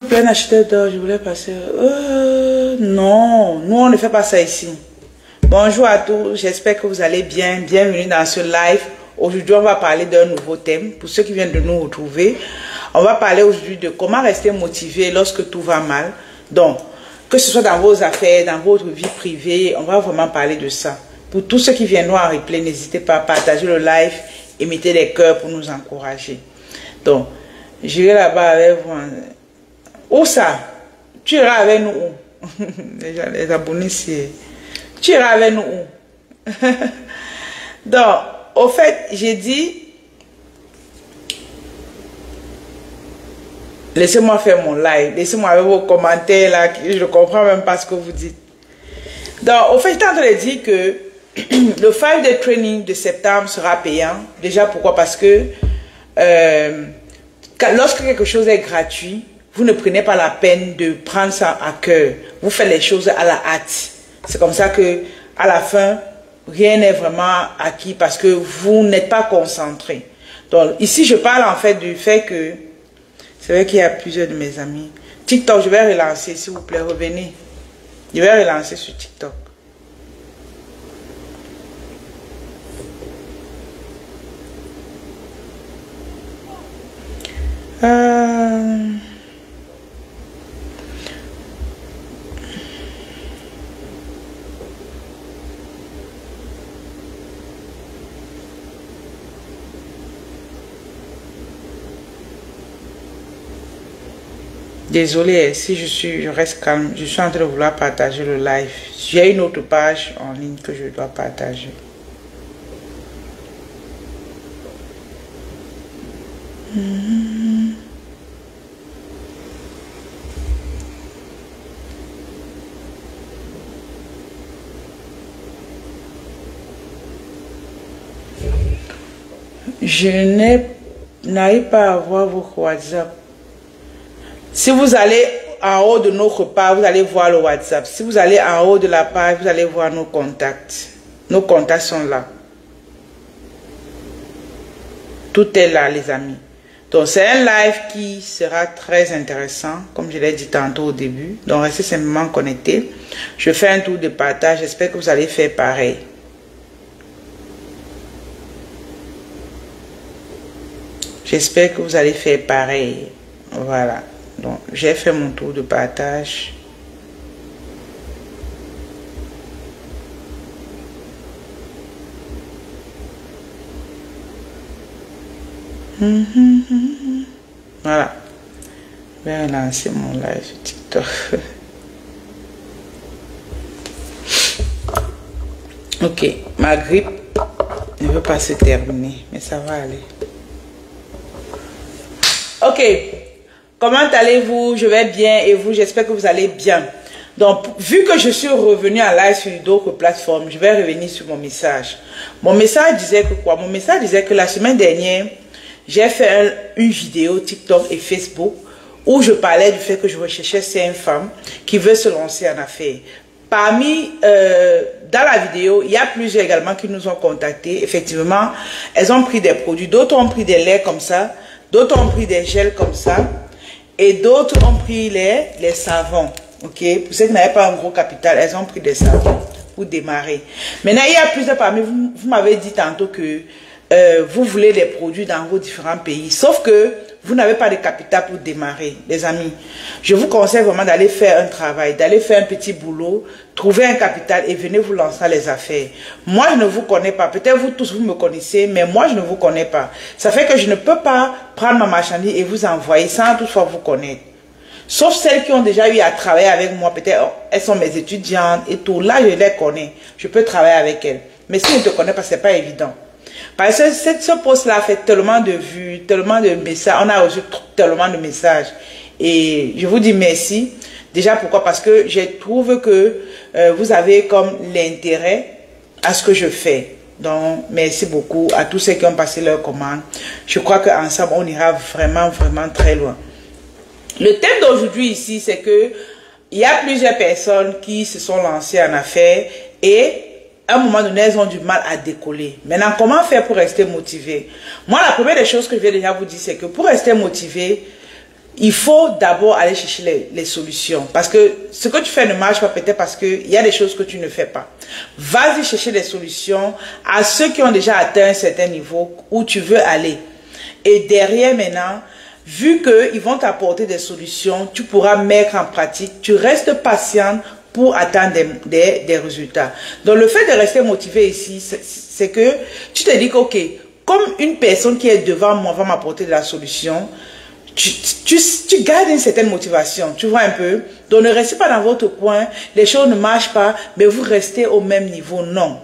Plein acheteur d'or, je voulais passer. Non, nous on ne fait pas ça ici. Bonjour à tous, j'espère que vous allez bien. Bienvenue dans ce live. Aujourd'hui, on va parler d'un nouveau thème. Pour ceux qui viennent de nous retrouver, on va parler aujourd'hui de comment rester motivé lorsque tout va mal. Donc, que ce soit dans vos affaires, dans votre vie privée, on va vraiment parler de ça. Pour tous ceux qui viendront en replay, n'hésitez pas à partager le live et mettez des cœurs pour nous encourager. Donc, j'irai là-bas avec vous. Où ça? Tu iras avec nous où? Les abonnés, c'est... Tu iras avec nous où? Donc, au fait, j'ai dit... Laissez-moi faire mon live. Laissez-moi avec vos commentaires là. Je ne comprends même pas ce que vous dites. Donc, au fait, j'étais en train de dire que le 5-day training de septembre sera payant. Déjà, pourquoi? Parce que lorsque quelque chose est gratuit, vous ne prenez pas la peine de prendre ça à cœur. Vous faites les choses à la hâte. C'est comme ça que, à la fin, rien n'est vraiment acquis parce que vous n'êtes pas concentré. Donc, ici, je parle en fait du fait que, c'est vrai qu'il y a plusieurs de mes amis. TikTok, je vais relancer, s'il vous plaît, revenez. Je vais relancer sur TikTok. Désolée, si je reste calme, je suis en train de vouloir partager le live. J'ai une autre page en ligne que je dois partager. Je n'arrive pas à voir vos WhatsApp. Si vous allez en haut de notre page, vous allez voir le WhatsApp. Si vous allez en haut de la page, vous allez voir nos contacts. Nos contacts sont là. Tout est là, les amis. Donc, c'est un live qui sera très intéressant, comme je l'ai dit tantôt au début. Donc, restez simplement connectés. Je fais un tour de partage. J'espère que vous allez faire pareil. J'espère que vous allez faire pareil. Voilà. Donc, j'ai fait mon tour de partage. Voilà. Je vais relancer mon live sur TikTok. Ok. Ma grippe ne veut pas se terminer, mais ça va aller. Ok. Comment allez-vous? Je vais bien et vous, j'espère que vous allez bien. Donc, vu que je suis revenu en live sur d'autres plateformes, je vais revenir sur mon message. Mon message disait que quoi? Mon message disait que la semaine dernière, j'ai fait une vidéo TikTok et Facebook où je parlais du fait que je recherchais 5 femmes qui veulent se lancer en affaires. Parmi, dans la vidéo, il y a plusieurs également qui nous ont contactés. Effectivement, elles ont pris des produits. D'autres ont pris des laits comme ça. D'autres ont pris des gels comme ça. Et d'autres ont pris les savons. Ok? Pour ceux qui n'avaient pas un gros capital, elles ont pris des savons pour démarrer. Maintenant, il y a plusieurs parmi vous. Vous m'avez dit tantôt que vous voulez des produits dans vos différents pays. Sauf que vous n'avez pas de capital pour démarrer, les amis. Je vous conseille vraiment d'aller faire un travail, d'aller faire un petit boulot, trouver un capital et venez vous lancer dans les affaires. Moi, je ne vous connais pas. Peut-être vous tous, vous me connaissez, mais moi, je ne vous connais pas. Ça fait que je ne peux pas prendre ma marchandise et vous envoyer sans toutefois vous connaître. Sauf celles qui ont déjà eu à travailler avec moi. Peut-être elles sont mes étudiantes et tout. Là, je les connais. Je peux travailler avec elles. Mais si je ne te connais pas, ce n'est pas évident. Parce que ce post-là fait tellement de vues, tellement de messages. On a reçu tellement de messages. Et je vous dis merci. Déjà, pourquoi? Parce que je trouve que vous avez comme l'intérêt à ce que je fais. Donc, merci beaucoup à tous ceux qui ont passé leur commande. Je crois qu'ensemble, on ira vraiment, vraiment très loin. Le thème d'aujourd'hui ici, c'est que il y a plusieurs personnes qui se sont lancées en affaires et à un moment donné, elles ont du mal à décoller. Maintenant, comment faire pour rester motivé? Moi, la première des choses que je vais déjà vous dire, c'est que pour rester motivé, il faut d'abord aller chercher les solutions. Parce que ce que tu fais ne marche pas peut-être parce qu'il y a des choses que tu ne fais pas. Vas-y chercher des solutions à ceux qui ont déjà atteint un certain niveau où tu veux aller. Et derrière maintenant, vu qu'ils vont t'apporter des solutions, tu pourras mettre en pratique. Tu restes patient pour atteindre des résultats. Donc le fait de rester motivé ici, c'est que tu te dis que, ok, comme une personne qui est devant moi va m'apporter de la solution, tu gardes une certaine motivation, tu vois un peu. Donc ne restez pas dans votre coin, les choses ne marchent pas, mais vous restez au même niveau. Non.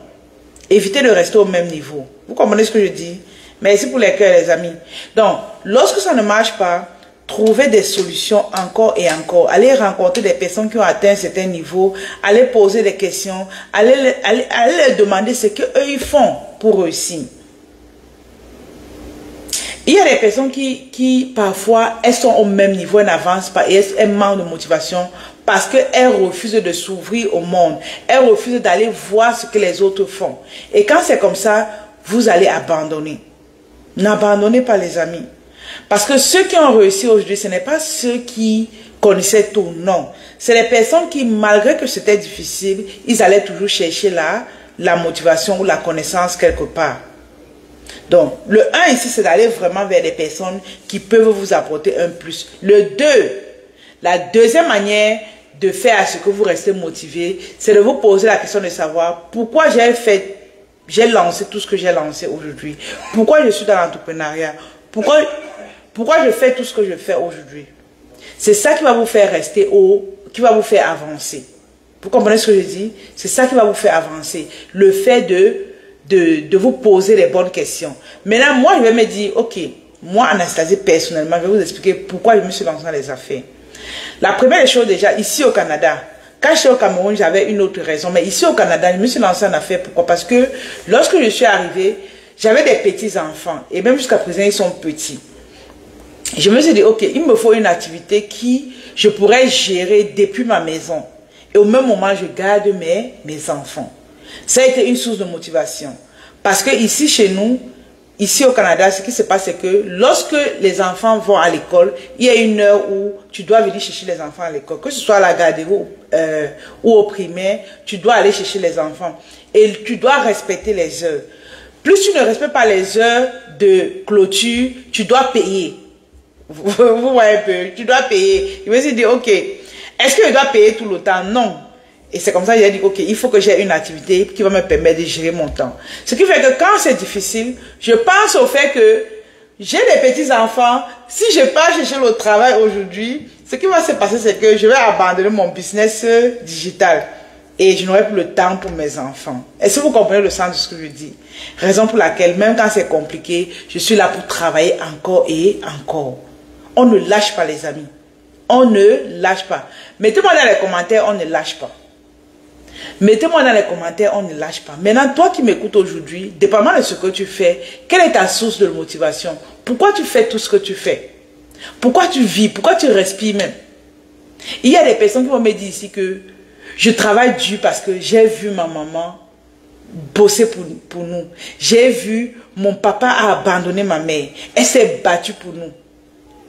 Évitez de rester au même niveau. Vous comprenez ce que je dis? Merci pour les cœurs, les amis. Donc, lorsque ça ne marche pas, trouvez des solutions encore et encore. Allez rencontrer des personnes qui ont atteint un certain niveau, allez poser des questions, allez leur demander ce qu'eux ils font pour réussir. Il y a des personnes qui parfois, elles sont au même niveau, elles n'avancent pas et elles manquent de motivation parce qu'elles refusent de s'ouvrir au monde. Elles refusent d'aller voir ce que les autres font. Et quand c'est comme ça, vous allez abandonner. N'abandonnez pas les amis. Parce que ceux qui ont réussi aujourd'hui, ce n'est pas ceux qui connaissaient tout, non. C'est les personnes qui, malgré que c'était difficile, ils allaient toujours chercher la motivation ou la connaissance quelque part. Donc, le 1 ici, c'est d'aller vraiment vers des personnes qui peuvent vous apporter un plus. Le 2, la deuxième manière de faire à ce que vous restez motivé, c'est de vous poser la question de savoir pourquoi j'ai lancé tout ce que j'ai lancé aujourd'hui. Pourquoi je suis dans l'entrepreneuriat? Pourquoi je fais tout ce que je fais aujourd'hui? C'est ça qui va vous faire rester haut, qui va vous faire avancer. Vous comprenez ce que je dis? C'est ça qui va vous faire avancer. Le fait de vous poser les bonnes questions. Maintenant, moi, je vais me dire, ok, moi, Anastasie, personnellement, je vais vous expliquer pourquoi je me suis lancée dans les affaires. La première chose déjà, ici au Canada, quand j'étais au Cameroun, j'avais une autre raison. Mais ici au Canada, je me suis lancée en affaires. Pourquoi? Parce que lorsque je suis arrivée, j'avais des petits-enfants. Et même jusqu'à présent, ils sont petits. Je me suis dit, ok, il me faut une activité qui je pourrais gérer depuis ma maison. Et au même moment, je garde mes enfants. Ça a été une source de motivation. Parce que ici, chez nous, ici au Canada, ce qui se passe, c'est que lorsque les enfants vont à l'école, il y a une heure où tu dois venir chercher les enfants à l'école. Que ce soit à la garderie ou au primaire, tu dois aller chercher les enfants. Et tu dois respecter les heures. Plus tu ne respectes pas les heures de clôture, tu dois payer. Vous voyez un peu, tu dois payer. Je me suis dit, ok, est-ce que je dois payer tout le temps? Non. Et c'est comme ça que j'ai dit, ok, il faut que j'ai une activité qui va me permettre de gérer mon temps. Ce qui fait que quand c'est difficile, je pense au fait que j'ai des petits-enfants. Si je pars chercher le travail aujourd'hui, ce qui va se passer, c'est que je vais abandonner mon business digital. Et je n'aurai plus le temps pour mes enfants. Est-ce que vous comprenez le sens de ce que je dis? Raison pour laquelle, même quand c'est compliqué, je suis là pour travailler encore et encore. On ne lâche pas les amis. On ne lâche pas. Mettez-moi dans les commentaires, on ne lâche pas. Mettez-moi dans les commentaires, on ne lâche pas. Maintenant, toi qui m'écoutes aujourd'hui, dépendamment de ce que tu fais, quelle est ta source de motivation? Pourquoi tu fais tout ce que tu fais? Pourquoi tu vis? Pourquoi tu respires même? Il y a des personnes qui vont me dire ici que je travaille dur parce que j'ai vu ma maman bosser pour nous. J'ai vu mon papa a abandonné ma mère. Elle s'est battue pour nous.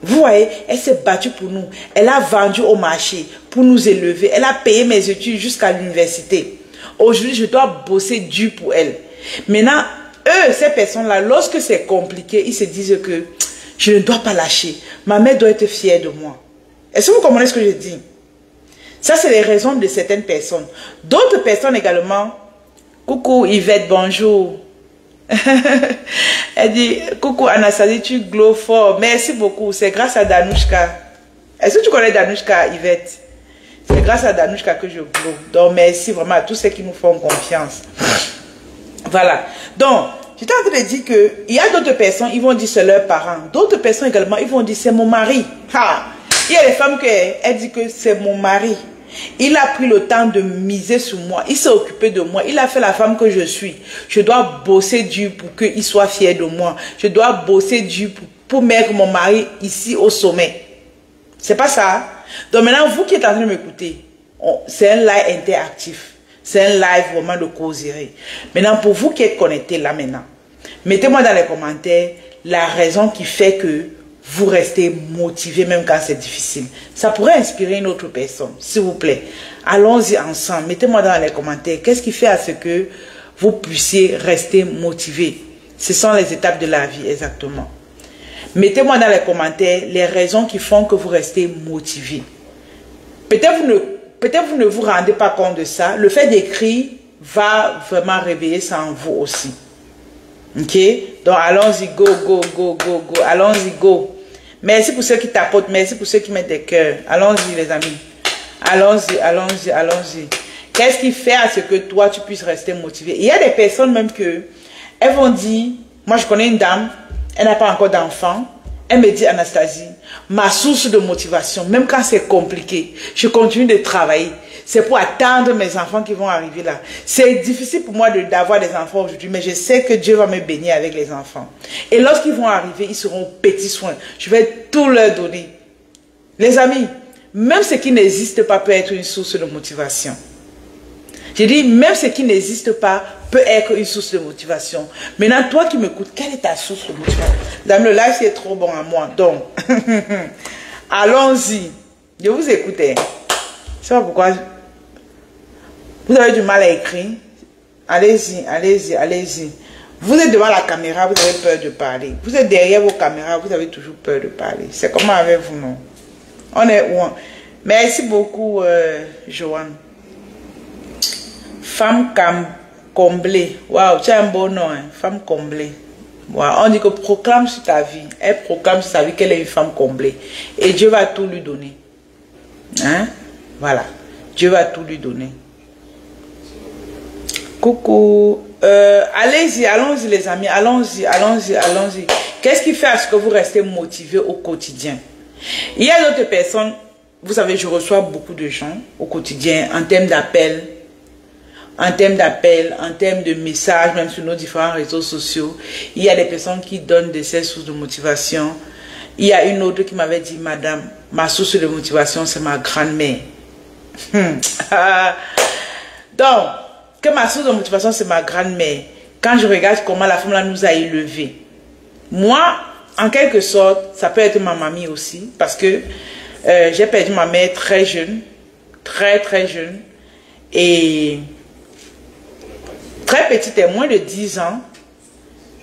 Vous voyez, elle s'est battue pour nous. Elle a vendu au marché pour nous élever. Elle a payé mes études jusqu'à l'université. Aujourd'hui, je dois bosser dur pour elle. Maintenant, eux, ces personnes-là, lorsque c'est compliqué, ils se disent que je ne dois pas lâcher. Ma mère doit être fière de moi. Est-ce que vous comprenez ce que je dis? Ça, c'est les raisons de certaines personnes. D'autres personnes également. Coucou Yvette, bonjour. Elle dit, coucou Anastasie, tu glow fort. Merci beaucoup, c'est grâce à Danushka. Est-ce que tu connais Danushka, Yvette? C'est grâce à Danushka que je glow. Donc merci vraiment à tous ceux qui nous font confiance. Voilà. Donc, j'étais en train de dire que il y a d'autres personnes, ils vont dire c'est leurs parents. D'autres personnes également, ils vont dire c'est mon mari. Ha! Il y a des femmes qui elles disent que c'est mon mari. Il a pris le temps de miser sur moi. Il s'est occupé de moi. Il a fait la femme que je suis. Je dois bosser dur pour qu'il soit fier de moi. Je dois bosser dur pour mettre mon mari ici au sommet. C'est pas ça. Donc maintenant, vous qui êtes en train de m'écouter, c'est un live interactif. C'est un live vraiment de causerie. Maintenant, pour vous qui êtes connectés là maintenant, mettez-moi dans les commentaires la raison qui fait que vous restez motivé même quand c'est difficile. Ça pourrait inspirer une autre personne, s'il vous plaît. Allons-y ensemble. Mettez-moi dans les commentaires. Qu'est-ce qui fait à ce que vous puissiez rester motivé? Ce sont les étapes de la vie, exactement. Mettez-moi dans les commentaires les raisons qui font que vous restez motivé. Peut-être vous ne vous rendez pas compte de ça. Le fait d'écrire va vraiment réveiller ça en vous aussi. Ok? Donc allons-y, go, go, go, go, go. Allons-y, go. Merci pour ceux qui tapotent. Merci pour ceux qui mettent des cœurs. Allons-y, les amis. Allons-y, allons-y, allons-y. Qu'est-ce qui fait à ce que toi, tu puisses rester motivé? Il y a des personnes même que, elles vont dire, moi je connais une dame, elle n'a pas encore d'enfant. Elle me dit, Anastasie, ma source de motivation, même quand c'est compliqué, je continue de travailler. C'est pour attendre mes enfants qui vont arriver là. C'est difficile pour moi d'avoir des enfants aujourd'hui, mais je sais que Dieu va me bénir avec les enfants. Et lorsqu'ils vont arriver, ils seront petits soins. Je vais tout leur donner. Les amis, même ce qui n'existe pas peut être une source de motivation. J'ai dit, même ce qui n'existe pas peut être une source de motivation. Maintenant, toi qui m'écoutes, quelle est ta source de motivation? Dame, le live, c'est trop bon à moi. Donc, allons-y. Je vous écoute. Je ne sais pas pourquoi. Vous avez du mal à écrire. Allez-y, allez-y, allez-y. Vous êtes devant la caméra, vous avez peur de parler. Vous êtes derrière vos caméras, vous avez toujours peur de parler. C'est comment avec vous, non? On est où? Merci beaucoup, Joanne. Femme comblée. Waouh, tu as un beau nom, hein? Femme comblée. Wow. On dit que proclame sur ta vie. Elle proclame sur sa vie qu'elle est une femme comblée. Et Dieu va tout lui donner. Hein? Voilà. Dieu va tout lui donner. Coucou. Allez-y, allons-y les amis. Allons-y, allons-y, allons-y. Qu'est-ce qui fait à ce que vous restez motivé au quotidien? Il y a d'autres personnes. Vous savez, je reçois beaucoup de gens au quotidien en termes d'appels. En termes d'appels, en termes de messages, même sur nos différents réseaux sociaux, il y a des personnes qui donnent de ces sources de motivation. Il y a une autre qui m'avait dit, madame, ma source de motivation, c'est ma grand-mère. Donc, que ma source de motivation, c'est ma grand-mère. Quand je regarde comment la femme là nous a élevés. Moi, en quelque sorte, ça peut être ma mamie aussi, parce que j'ai perdu ma mère très jeune, très jeune, et très petite, moins de 10 ans.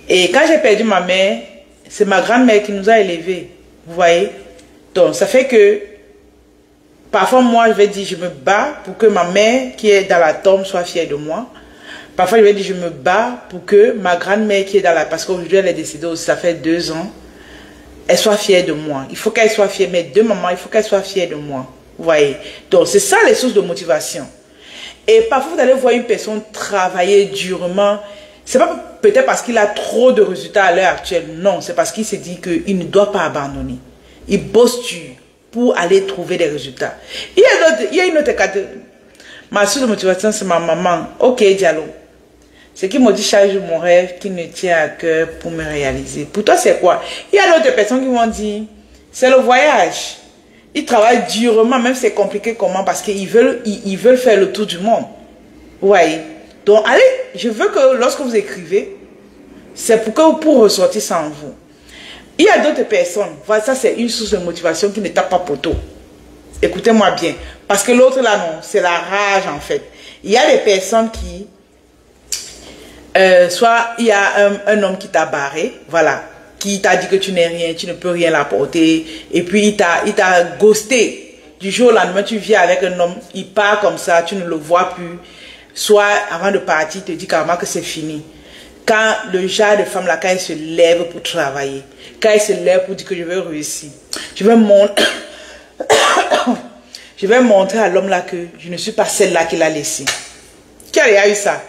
Et quand j'ai perdu ma mère, c'est ma grand-mère qui nous a élevés. Vous voyez? Donc, ça fait que parfois, moi, je vais dire, je me bats pour que ma mère qui est dans la tombe soit fière de moi. Parfois, je vais dire, je me bats pour que ma grand-mère qui est dans la... Parce qu'aujourd'hui, elle est décédée aussi, ça fait 2 ans. Elle soit fière de moi. Il faut qu'elle soit fière. Mes 2 mamans, il faut qu'elle soit fière de moi. Vous voyez? Donc, c'est ça les sources de motivation. Et parfois, vous allez voir une personne travailler durement. C'est pas peut-être parce qu'il a trop de résultats à l'heure actuelle. Non, c'est parce qu'il s'est dit qu'il ne doit pas abandonner. Il bosse dur pour aller trouver des résultats. Il y a une autre catégorie. Ma source de motivation, c'est ma maman. Ok, Diallo. C'est qui me dit chaque jour mon rêve qui me tient à cœur pour me réaliser. Pour toi, c'est quoi? Il y a d'autres personnes qui vont dire, c'est le voyage. Ils travaillent durement, même si c'est compliqué comment, parce qu'ils veulent faire le tour du monde. Vous voyez? Donc, allez, je veux que lorsque vous écrivez, c'est pour ressortir ça en vous. Il y a d'autres personnes, voilà, ça c'est une source de motivation qui ne tape pas poteau. Écoutez-moi bien. Parce que l'autre là, non, c'est la rage en fait. Il y a des personnes qui, soit il y a un homme qui t'a barré, voilà, qui t'a dit que tu n'es rien, tu ne peux rien l'apporter, et puis il t'a ghosté. Du jour au lendemain, tu viens avec un homme, il part comme ça, tu ne le vois plus. Soit avant de partir, il te dit carrément que c'est fini. Quand le genre de femme là, quand elle se lève pour travailler, quand elle se lève pour dire que je vais réussir, je vais montrer à l'homme là que je ne suis pas celle-là qu'il a laissée. Qui a eu ça?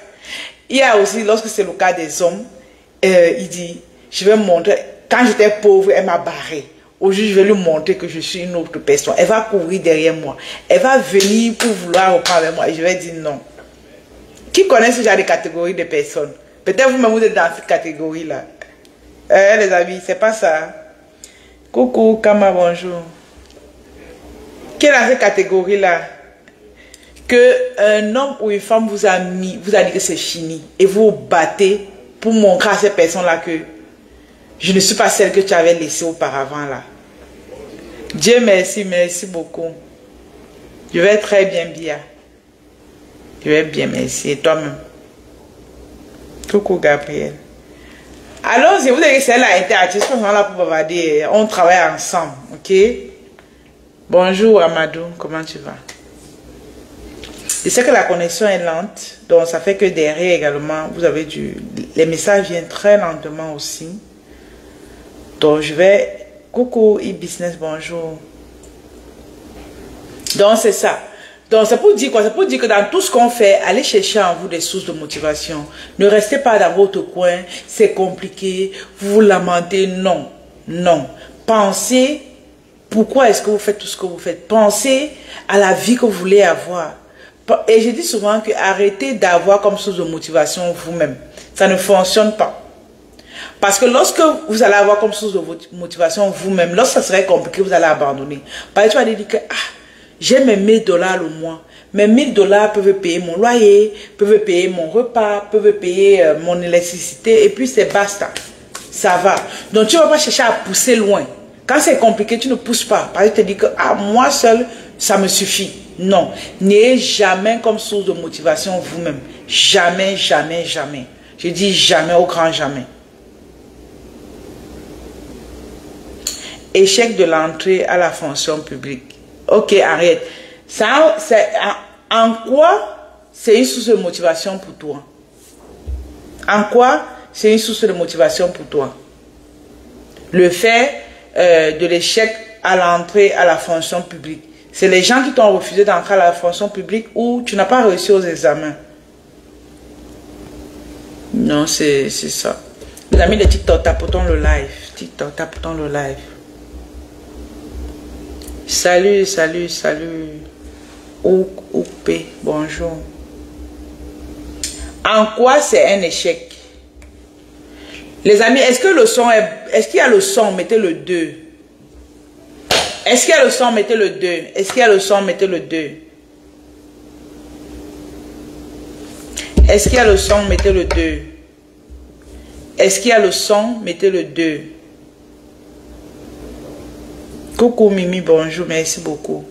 Il y a aussi, lorsque c'est le cas des hommes, il dit, je vais montrer, quand j'étais pauvre, elle m'a barré. Aujourd'hui, je vais lui montrer que je suis une autre personne. Elle va courir derrière moi. Elle va venir pour vouloir reprendre avec moi. Et je vais dire non. Qui connaît ce genre de catégorie de personnes? Peut-être vous-même vous êtes dans cette catégorie-là. Les amis, c'est pas ça. Coucou, Kama, bonjour. Qui est dans cette catégorie-là? Que un homme ou une femme vous a dit que c'est fini. Et vous vous battez pour montrer à ces personnes-là que Je ne suis pas celle que tu avais laissée auparavant là. Dieu merci, merci beaucoup. Je vais très bien, Bia. Je vais bien, merci. Et toi-même? Coucou Gabriel. Allons-y, vous avez celle-là interactive, je là pour bavarder. On travaille ensemble, ok? Bonjour Amadou, comment tu vas? Je sais que la connexion est lente, donc ça fait que derrière également, vous avez les messages viennent très lentement aussi. Donc je vais... Coucou e-business, bonjour. Donc c'est ça. Donc c'est pour dire quoi? C'est pour dire que dans tout ce qu'on fait, allez chercher en vous des sources de motivation. Ne restez pas dans votre coin, c'est compliqué, vous vous lamentez. Non, non. Pensez pourquoi est-ce que vous faites tout ce que vous faites. Pensez à la vie que vous voulez avoir. Et je dis souvent que arrêtez d'avoir comme source de motivation vous-même. Ça ne fonctionne pas. Parce que lorsque vous allez avoir comme source de motivation vous-même, lorsque ça serait compliqué, vous allez abandonner. Par exemple, tu vas dire que j'ai mes 1000 dollars le mois. Mes 1000 dollars peuvent payer mon loyer, peuvent payer mon repas, peuvent payer mon électricité et puis c'est basta. Ça va. Donc tu ne vas pas chercher à pousser loin. Quand c'est compliqué, tu ne pousses pas. Par exemple, tu te dis que moi seul, ça me suffit. Non. N'ayez jamais comme source de motivation vous-même. Jamais, jamais, jamais. Je dis jamais au grand jamais. Échec de l'entrée à la fonction publique. Ok, arrête. Ça, en quoi c'est une source de motivation pour toi? En quoi c'est une source de motivation pour toi? Le fait de l'échec à l'entrée à la fonction publique. C'est les gens qui t'ont refusé d'entrer à la fonction publique ou tu n'as pas réussi aux examens. Non, c'est ça. Les amis de TikTok, tapotons le live. TikTok, tapotons le live. Salut, salut, salut. Oupé, bonjour. En quoi c'est un échec? Les amis, est-ce que le son est... Est-ce qu'il y a le son? Mettez le 2. Est-ce qu'il y a le son? Mettez le 2. Est-ce qu'il y a le son? Mettez le 2. Est-ce qu'il y a le son? Mettez le 2. Est-ce qu'il y a le son? Mettez le 2. Coucou Mimi, bonjour, merci beaucoup.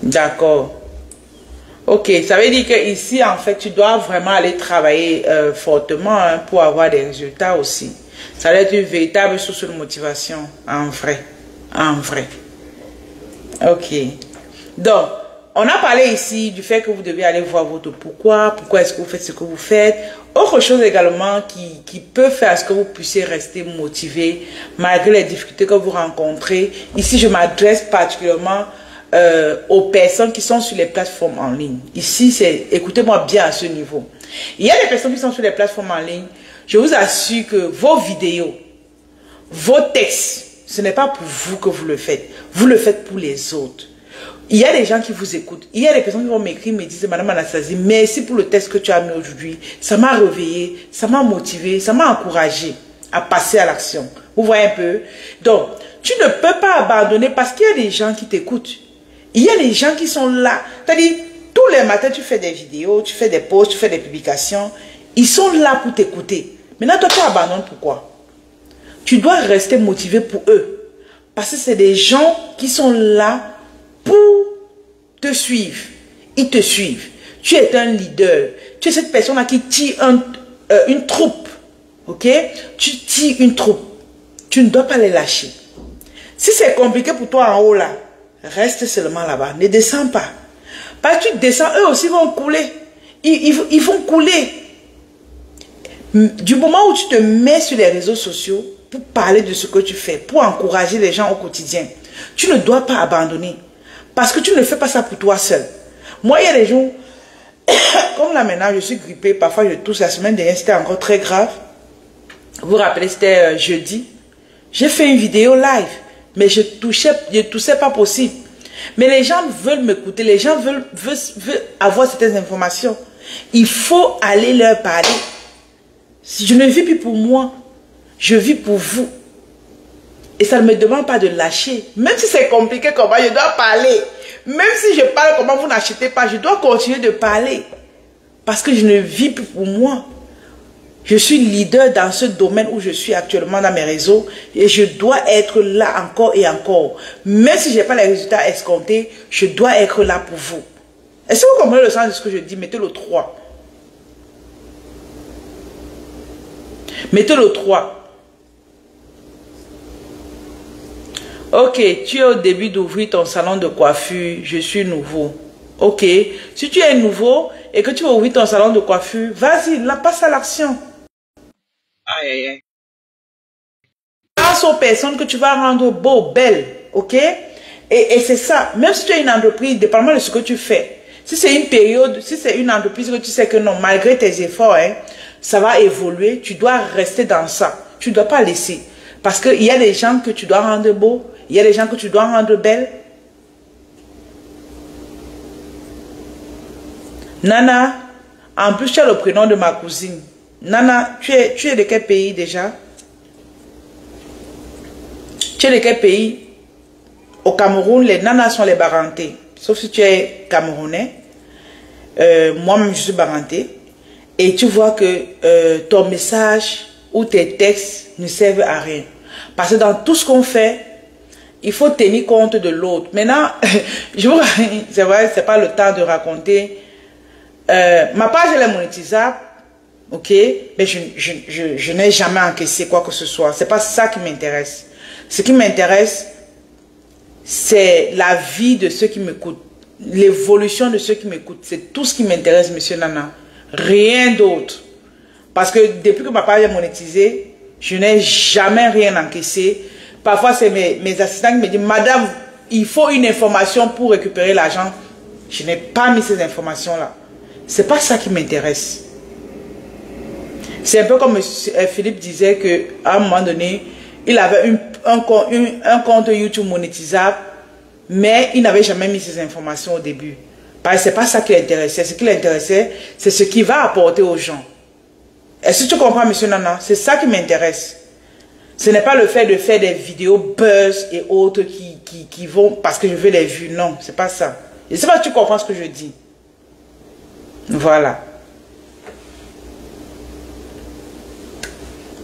D'accord. Ok, ça veut dire que ici, en fait, tu dois vraiment aller travailler fortement pour avoir des résultats aussi. Ça doit être une véritable source de motivation, en vrai. En vrai. Ok. Donc, on a parlé ici du fait que vous devez aller voir votre pourquoi est-ce que vous faites ce que vous faites. Autre chose également qui peut faire à ce que vous puissiez rester motivé malgré les difficultés que vous rencontrez. Ici, je m'adresse particulièrement aux personnes qui sont sur les plateformes en ligne. Ici, c'est, écoutez-moi bien à ce niveau. Il y a des personnes qui sont sur les plateformes en ligne. Je vous assure que vos vidéos, vos textes, ce n'est pas pour vous que vous le faites. Vous le faites pour les autres. Il y a des gens qui vous écoutent. Il y a des personnes qui vont m'écrire, me disent, Madame Anastasie, merci pour le texte que tu as mis aujourd'hui. Ça m'a réveillé, ça m'a motivé, ça m'a encouragé à passer à l'action. Vous voyez un peu? Donc, tu ne peux pas abandonner parce qu'il y a des gens qui t'écoutent. Il y a des gens qui sont là. C'est-à-dire, tous les matins, tu fais des vidéos, tu fais des posts, tu fais des publications. Ils sont là pour t'écouter. Maintenant, toi, tu abandonnes pourquoi? Tu dois rester motivé pour eux. Parce que c'est des gens qui sont là pour te suivre. Ils te suivent. Tu es un leader. Tu es cette personne-là qui tire une troupe. Ok? Tu tires une troupe. Tu ne dois pas les lâcher. Si c'est compliqué pour toi en haut là, reste seulement là-bas. Ne descends pas. Parce que tu descends, eux aussi vont couler. Ils vont couler. Du moment où tu te mets sur les réseaux sociaux pour parler de ce que tu fais, pour encourager les gens au quotidien, tu ne dois pas abandonner. Parce que tu ne fais pas ça pour toi seul. Moi, il y a des jours, comme là maintenant, je suis grippée, parfois je tousse. La semaine dernière, c'était encore très grave. Vous vous rappelez, c'était jeudi. J'ai fait une vidéo live, mais je toussais pas possible. Mais les gens veulent m'écouter, les gens veulent avoir certaines informations. Il faut aller leur parler. Je ne vis plus pour moi, je vis pour vous. Et ça ne me demande pas de lâcher. Même si c'est compliqué comme moi, je dois parler. Même si je parle comment vous n'achetez pas, je dois continuer de parler. Parce que je ne vis plus pour moi. Je suis leader dans ce domaine où je suis actuellement dans mes réseaux et je dois être là encore et encore. Même si je n'ai pas les résultats escomptés, je dois être là pour vous. Est-ce que vous comprenez le sens de ce que je dis? Mettez le 3. Mettez le 3. Ok, tu es au début d'ouvrir ton salon de coiffure, je suis nouveau. Ok, si tu es nouveau et que tu veux ouvrir ton salon de coiffure, vas-y, passe à l'action. Aïe, aïe, aïe. Pense aux personnes que tu vas rendre beau, belle, ok? Et c'est ça, même si tu as une entreprise, dépendamment de ce que tu fais, si c'est une période, si c'est une entreprise que tu sais que non, malgré tes efforts, hein, ça va évoluer, tu dois rester dans ça. Tu ne dois pas laisser. Parce qu'il y a des gens que tu dois rendre beau, il y a des gens que tu dois rendre belle. Nana, en plus tu as le prénom de ma cousine. Nana, tu es de quel pays déjà? Tu es de quel pays? Au Cameroun, les nanas sont les barantés. Sauf si tu es camerounais. Moi-même, je suis baranté. Et tu vois que ton message ou tes textes ne servent à rien. Parce que dans tout ce qu'on fait, il faut tenir compte de l'autre. Maintenant, c'est vrai, c'est pas le temps de raconter. Ma page, elle est monétisable. Ok, mais je n'ai jamais encaissé quoi que ce soit. C'est pas ça qui m'intéresse. Ce qui m'intéresse, c'est la vie de ceux qui m'écoutent, l'évolution de ceux qui m'écoutent. C'est tout ce qui m'intéresse, monsieur Nana. Rien d'autre. Parce que depuis que ma page est monétisée, je n'ai jamais rien encaissé. Parfois, c'est mes assistants qui me disent, madame, il faut une information pour récupérer l'argent. Je n'ai pas mis ces informations-là. C'est pas ça qui m'intéresse. C'est un peu comme Philippe disait qu'à un moment donné, il avait un compte YouTube monétisable, mais il n'avait jamais mis ces informations au début. Parce que ce n'est pas ça qui l'intéressait. Ce qui l'intéressait, c'est ce qu'il va apporter aux gens. Est-ce que tu comprends, monsieur Nana? C'est ça qui m'intéresse. Ce n'est pas le fait de faire des vidéos buzz et autres qui vont parce que je veux les vues. Non, c'est pas ça. Je ne sais pas si tu comprends ce que je dis. Voilà.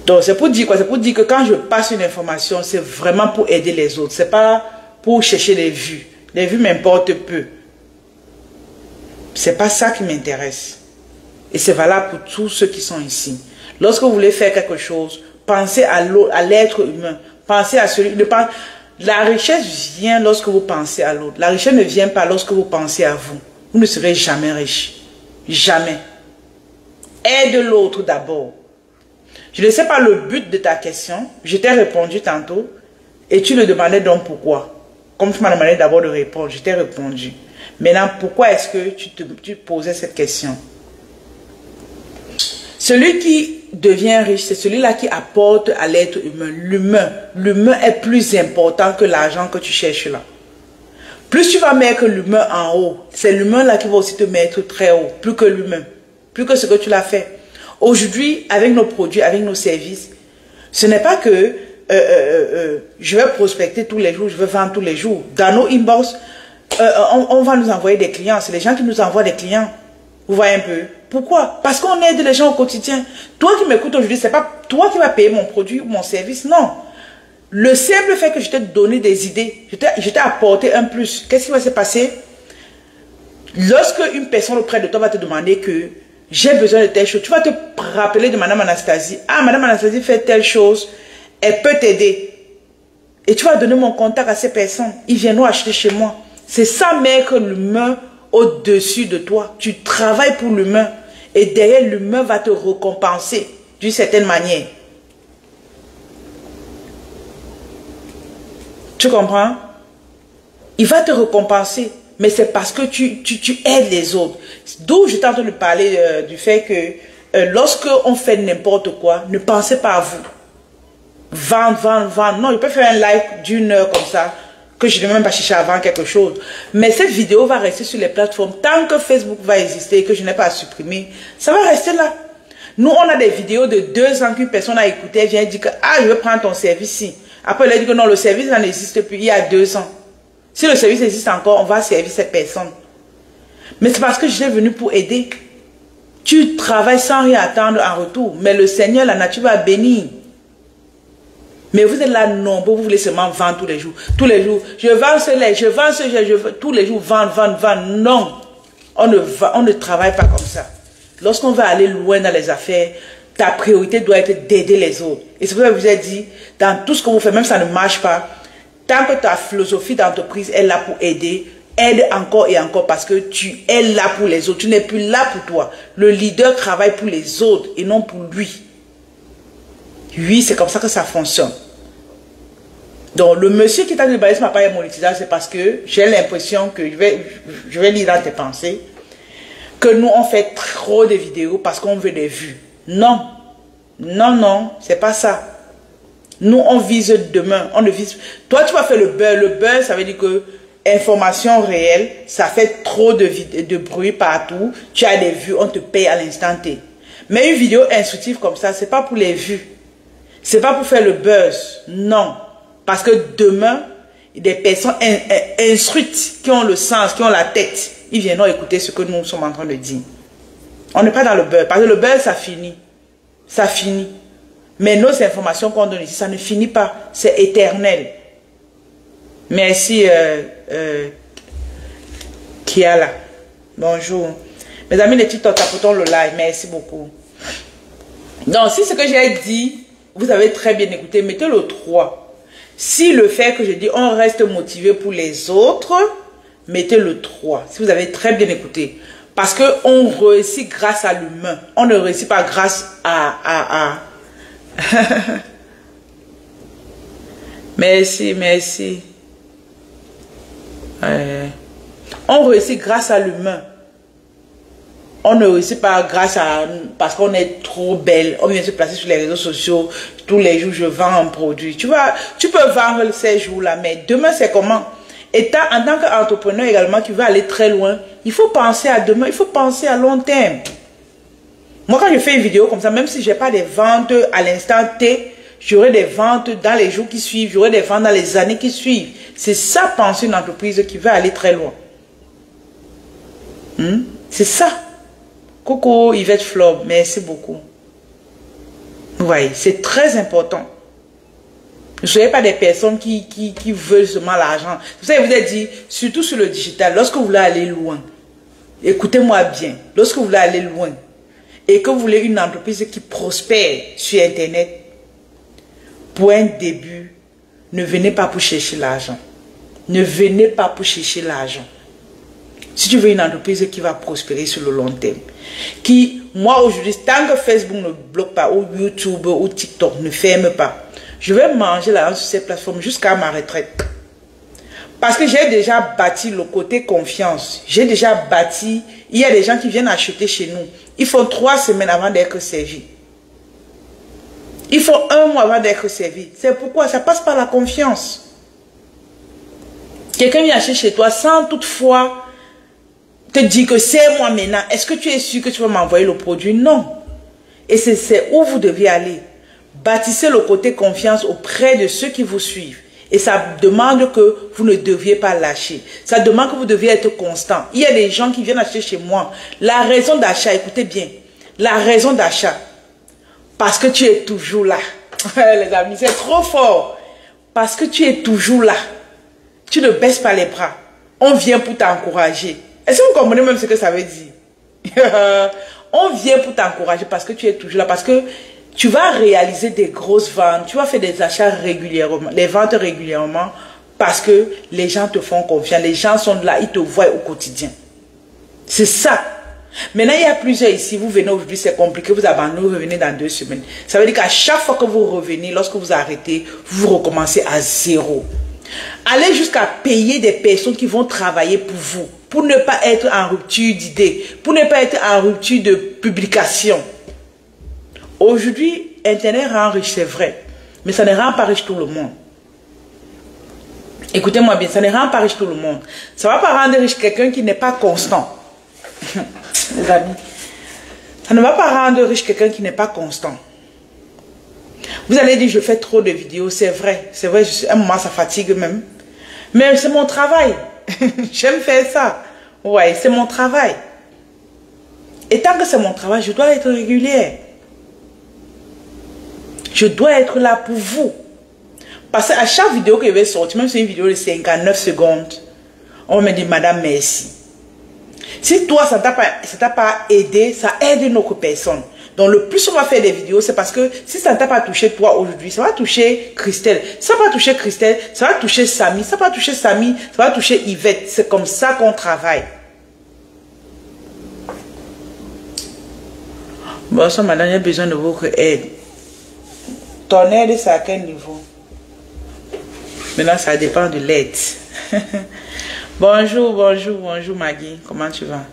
Donc, c'est pour dire quoi? C'est pour dire que quand je passe une information, c'est vraiment pour aider les autres. C'est pas pour chercher les vues. Les vues m'importent peu. C'est pas ça qui m'intéresse. Et c'est valable pour tous ceux qui sont ici. Lorsque vous voulez faire quelque chose, pensez à l'être humain. Pensez à celui... La richesse vient lorsque vous pensez à l'autre. La richesse ne vient pas lorsque vous pensez à vous. Vous ne serez jamais riche. Jamais. Aide l'autre d'abord. Je ne sais pas le but de ta question. Je t'ai répondu tantôt. Et tu me demandais donc pourquoi. Comme tu m'as demandé d'abord de répondre, je t'ai répondu. Maintenant, pourquoi est-ce que tu posais cette question? Celui qui devient riche, c'est celui-là qui apporte à l'être humain. L'humain est plus important que l'argent que tu cherches là. Plus tu vas mettre l'humain en haut, c'est l'humain là qui va aussi te mettre très haut. Plus que l'humain. Plus que ce que tu l'as fait. Aujourd'hui, avec nos produits, avec nos services, ce n'est pas que je vais prospecter tous les jours, je vais vendre tous les jours. Dans nos inbox, on va nous envoyer des clients. C'est les gens qui nous envoient des clients. Vous voyez un peu. Pourquoi? Parce qu'on aide les gens au quotidien. Toi qui m'écoutes aujourd'hui, ce n'est pas toi qui vas payer mon produit ou mon service. Non. Le simple fait que je t'ai donné des idées, je t'ai apporté un plus. Qu'est-ce qui va se passer? Lorsque une personne auprès de toi va te demander que j'ai besoin de telle chose, tu vas te rappeler de Madame Anastasie. Ah, Madame Anastasie fait telle chose, elle peut t'aider. Et tu vas donner mon contact à ces personnes. Ils viendront acheter chez moi. C'est ça, mettre l'humain au-dessus de toi. Tu travailles pour l'humain. Et derrière, l'humain va te récompenser d'une certaine manière. Tu comprends? Il va te récompenser. Mais c'est parce que tu aides les autres. D'où je t'entends de parler du fait que lorsque on fait n'importe quoi, ne pensez pas à vous. Vendre. Non, je peux faire un live d'une heure comme ça, que je ne vais même pas chercher à vendre quelque chose. Mais cette vidéo va rester sur les plateformes. Tant que Facebook va exister et que je n'ai pas à supprimer, ça va rester là. Nous, on a des vidéos de 2 ans qu'une personne a écouté, elle vient dire que, ah, je veux prendre ton service ici. Après, elle a dit que non, le service n'existe plus, il y a 2 ans. Si le service existe encore, on va servir cette personne. Mais c'est parce que je suis venu pour aider. Tu travailles sans rien attendre en retour. Mais le Seigneur, la nature va bénir. Mais vous êtes là nombreux, vous voulez seulement vendre tous les jours. Tous les jours, je vends ce lait, je vends ce lait, tous les jours, vendre. Non, on ne travaille pas comme ça. Lorsqu'on va aller loin dans les affaires, ta priorité doit être d'aider les autres. Et c'est pour ça que je vous ai dit, dans tout ce que vous faites, même si ça ne marche pas, tant que ta philosophie d'entreprise est là pour aider, aide encore et encore parce que tu es là pour les autres. Tu n'es plus là pour toi. Le leader travaille pour les autres et non pour lui. Oui, c'est comme ça que ça fonctionne. Donc, le monsieur qui t'a dit de ma part est monétisable, c'est parce que j'ai l'impression que, je vais lire dans tes pensées, que nous, on fait trop de vidéos parce qu'on veut des vues. Non. Non, non, c'est pas ça. Nous, on vise demain. On ne vise... Toi, tu vas faire le beurre. Le beurre, ça veut dire que information réelle, ça fait trop de bruit partout. Tu as des vues, on te paye à l'instant T. Mais une vidéo instructive comme ça, c'est pas pour les vues. C'est pas pour faire le buzz. Non. Parce que demain, des personnes instruites, qui ont le sens, qui ont la tête, ils viendront écouter ce que nous sommes en train de dire. On n'est pas dans le buzz. Parce que le buzz, ça finit. Ça finit. Mais nos informations qu'on donne ici, ça ne finit pas. C'est éternel. Merci, Kiala. Bonjour. Mes amis, les TikTok, tapotons le like. Merci beaucoup. Donc, si ce que j'ai dit, vous avez très bien écouté, mettez le 3. Si le fait que je dis, on reste motivé pour les autres, mettez le 3. Si vous avez très bien écouté. Parce qu'on réussit grâce à l'humain. On ne réussit pas grâce à... Merci, merci. On réussit grâce à l'humain. On ne réussit pas grâce à... Parce qu'on est trop belle. On vient se placer sur les réseaux sociaux. Tous les jours, je vends un produit. Tu peux vendre ces jours-là, mais demain, c'est comment? Et en tant qu'entrepreneur également, tu vas aller très loin. Il faut penser à demain. Il faut penser à long terme. Moi, quand je fais une vidéo comme ça, même si je n'ai pas des ventes à l'instant T, j'aurai des ventes dans les jours qui suivent. J'aurai des ventes dans les années qui suivent. C'est ça, penser une entreprise qui va aller très loin. C'est ça. Coucou Yvette Flob, merci beaucoup. Vous voyez, c'est très important. Ne soyez pas des personnes qui veulent seulement l'argent. Vous savez, je vous ai dit, surtout sur le digital, lorsque vous voulez aller loin, écoutez-moi bien, lorsque vous voulez aller loin et que vous voulez une entreprise qui prospère sur Internet, pour un début, ne venez pas pour chercher l'argent. Ne venez pas pour chercher l'argent. Si tu veux une entreprise qui va prospérer sur le long terme, moi aujourd'hui, tant que Facebook ne bloque pas, ou YouTube, ou TikTok ne ferme pas, je vais manger l'argent sur ces plateformes jusqu'à ma retraite. Parce que j'ai déjà bâti le côté confiance. J'ai déjà bâti, il y a des gens qui viennent acheter chez nous. Ils font 3 semaines avant d'être servis. Ils font 1 mois avant d'être servis. C'est pourquoi ça passe par la confiance. Quelqu'un vient acheter chez toi sans toutefois te dire que c'est moi maintenant. Est-ce que tu es sûr que tu vas m'envoyer le produit? Non. Et c'est où vous devez aller. Bâtissez le côté confiance auprès de ceux qui vous suivent. Et ça demande que vous ne deviez pas lâcher. Ça demande que vous deviez être constant. Il y a des gens qui viennent acheter chez moi. La raison d'achat, écoutez bien. La raison d'achat. Parce que tu es toujours là. Les amis, c'est trop fort. Parce que tu es toujours là. Tu ne baisses pas les bras. On vient pour t'encourager. Est-ce que vous comprenez même ce que ça veut dire? On vient pour t'encourager parce que tu es toujours là. Parce que tu vas réaliser des grosses ventes. Tu vas faire des achats régulièrement. Des ventes régulièrement. Parce que les gens te font confiance. Les gens sont là. Ils te voient au quotidien. C'est ça. Maintenant, il y a plusieurs ici. Vous venez aujourd'hui, c'est compliqué. Vous abandonnez, vous revenez dans 2 semaines. Ça veut dire qu'à chaque fois que vous revenez, lorsque vous arrêtez, vous recommencez à 0. Allez jusqu'à payer des personnes qui vont travailler pour vous. Pour ne pas être en rupture d'idées, pour ne pas être en rupture de publication. Aujourd'hui, Internet rend riche, c'est vrai. Mais ça ne rend pas riche tout le monde. Écoutez-moi bien, ça ne rend pas riche tout le monde. Ça ne va pas rendre riche quelqu'un qui n'est pas constant. Les amis, ça ne va pas rendre riche quelqu'un qui n'est pas constant. Vous allez dire, je fais trop de vidéos, c'est vrai. C'est vrai, à un moment, ça fatigue même. Mais c'est mon travail. J'aime faire ça. Ouais, c'est mon travail. Et tant que c'est mon travail, je dois être régulière. Je dois être là pour vous. Parce qu'à chaque vidéo que je vais sortir, même si c'est une vidéo de 59 secondes, on me dit, madame, merci. Si toi, ça ne t'a pas aidé, ça aide une autre personne. Donc, le plus on va faire des vidéos, c'est parce que si ça ne t'a pas touché toi aujourd'hui, ça va toucher Christelle. Ça va toucher Christelle, ça va toucher Samy, ça va toucher Samy, ça va toucher Yvette. C'est comme ça qu'on travaille. Bon, ça, madame, j'ai besoin de votre aide. Ton aide, c'est à quel niveau? Maintenant, ça dépend de l'aide. Bonjour, bonjour, bonjour Maggie. Comment tu vas?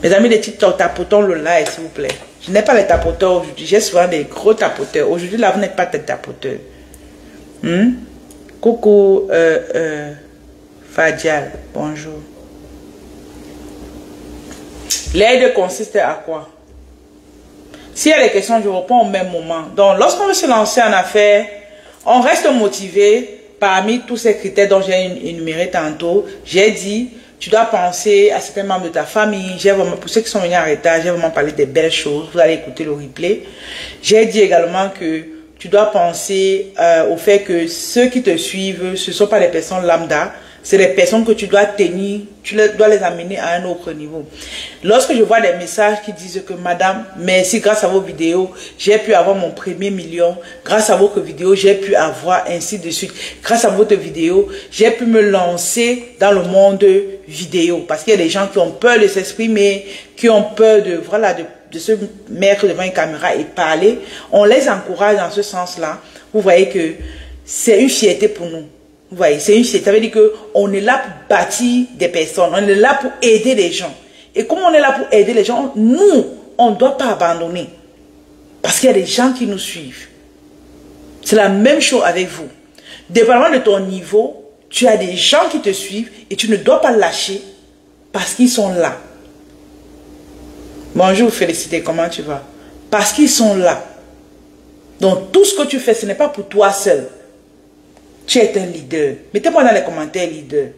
Mes amis, les petits tapotons le live, s'il vous plaît. Je n'ai pas les tapoteurs aujourd'hui. J'ai souvent des gros tapoteurs. Aujourd'hui, là, vous n'êtes pas des tapoteurs. Coucou, Fadial. Bonjour. L'aide consiste à quoi? S'il y a des questions, je réponds au même moment. Donc, lorsqu'on veut se lancer en affaires, on reste motivé parmi tous ces critères dont j'ai énuméré tantôt. J'ai dit, tu dois penser à certains membres de ta famille. Pour ceux qui sont venus en retard, j'ai vraiment parlé des belles choses. Vous allez écouter le replay. J'ai dit également que tu dois penser au fait que ceux qui te suivent, ce ne sont pas des personnes lambda. C'est des personnes que tu dois tenir, dois les amener à un autre niveau. Lorsque je vois des messages qui disent que madame, merci, grâce à vos vidéos, j'ai pu avoir mon premier million. Grâce à votre vidéo, j'ai pu avoir ainsi de suite. Grâce à votre vidéo, j'ai pu me lancer dans le monde vidéo. Parce qu'il y a des gens qui ont peur de s'exprimer, qui ont peur de, voilà, de se mettre devant une caméra et parler. On les encourage dans ce sens-là. Vous voyez que c'est une fierté pour nous. Vous voyez, c'est une fierté. Ça veut dire qu'on est là pour bâtir des personnes. On est là pour aider les gens. Et comme on est là pour aider les gens, nous, on ne doit pas abandonner. Parce qu'il y a des gens qui nous suivent. C'est la même chose avec vous. Dépendamment de ton niveau, tu as des gens qui te suivent et tu ne dois pas lâcher parce qu'ils sont là. Bonjour Félicité, comment tu vas? Parce qu'ils sont là. Donc tout ce que tu fais, ce n'est pas pour toi seul. Tu es un leader. Mettez-moi dans les commentaires leader.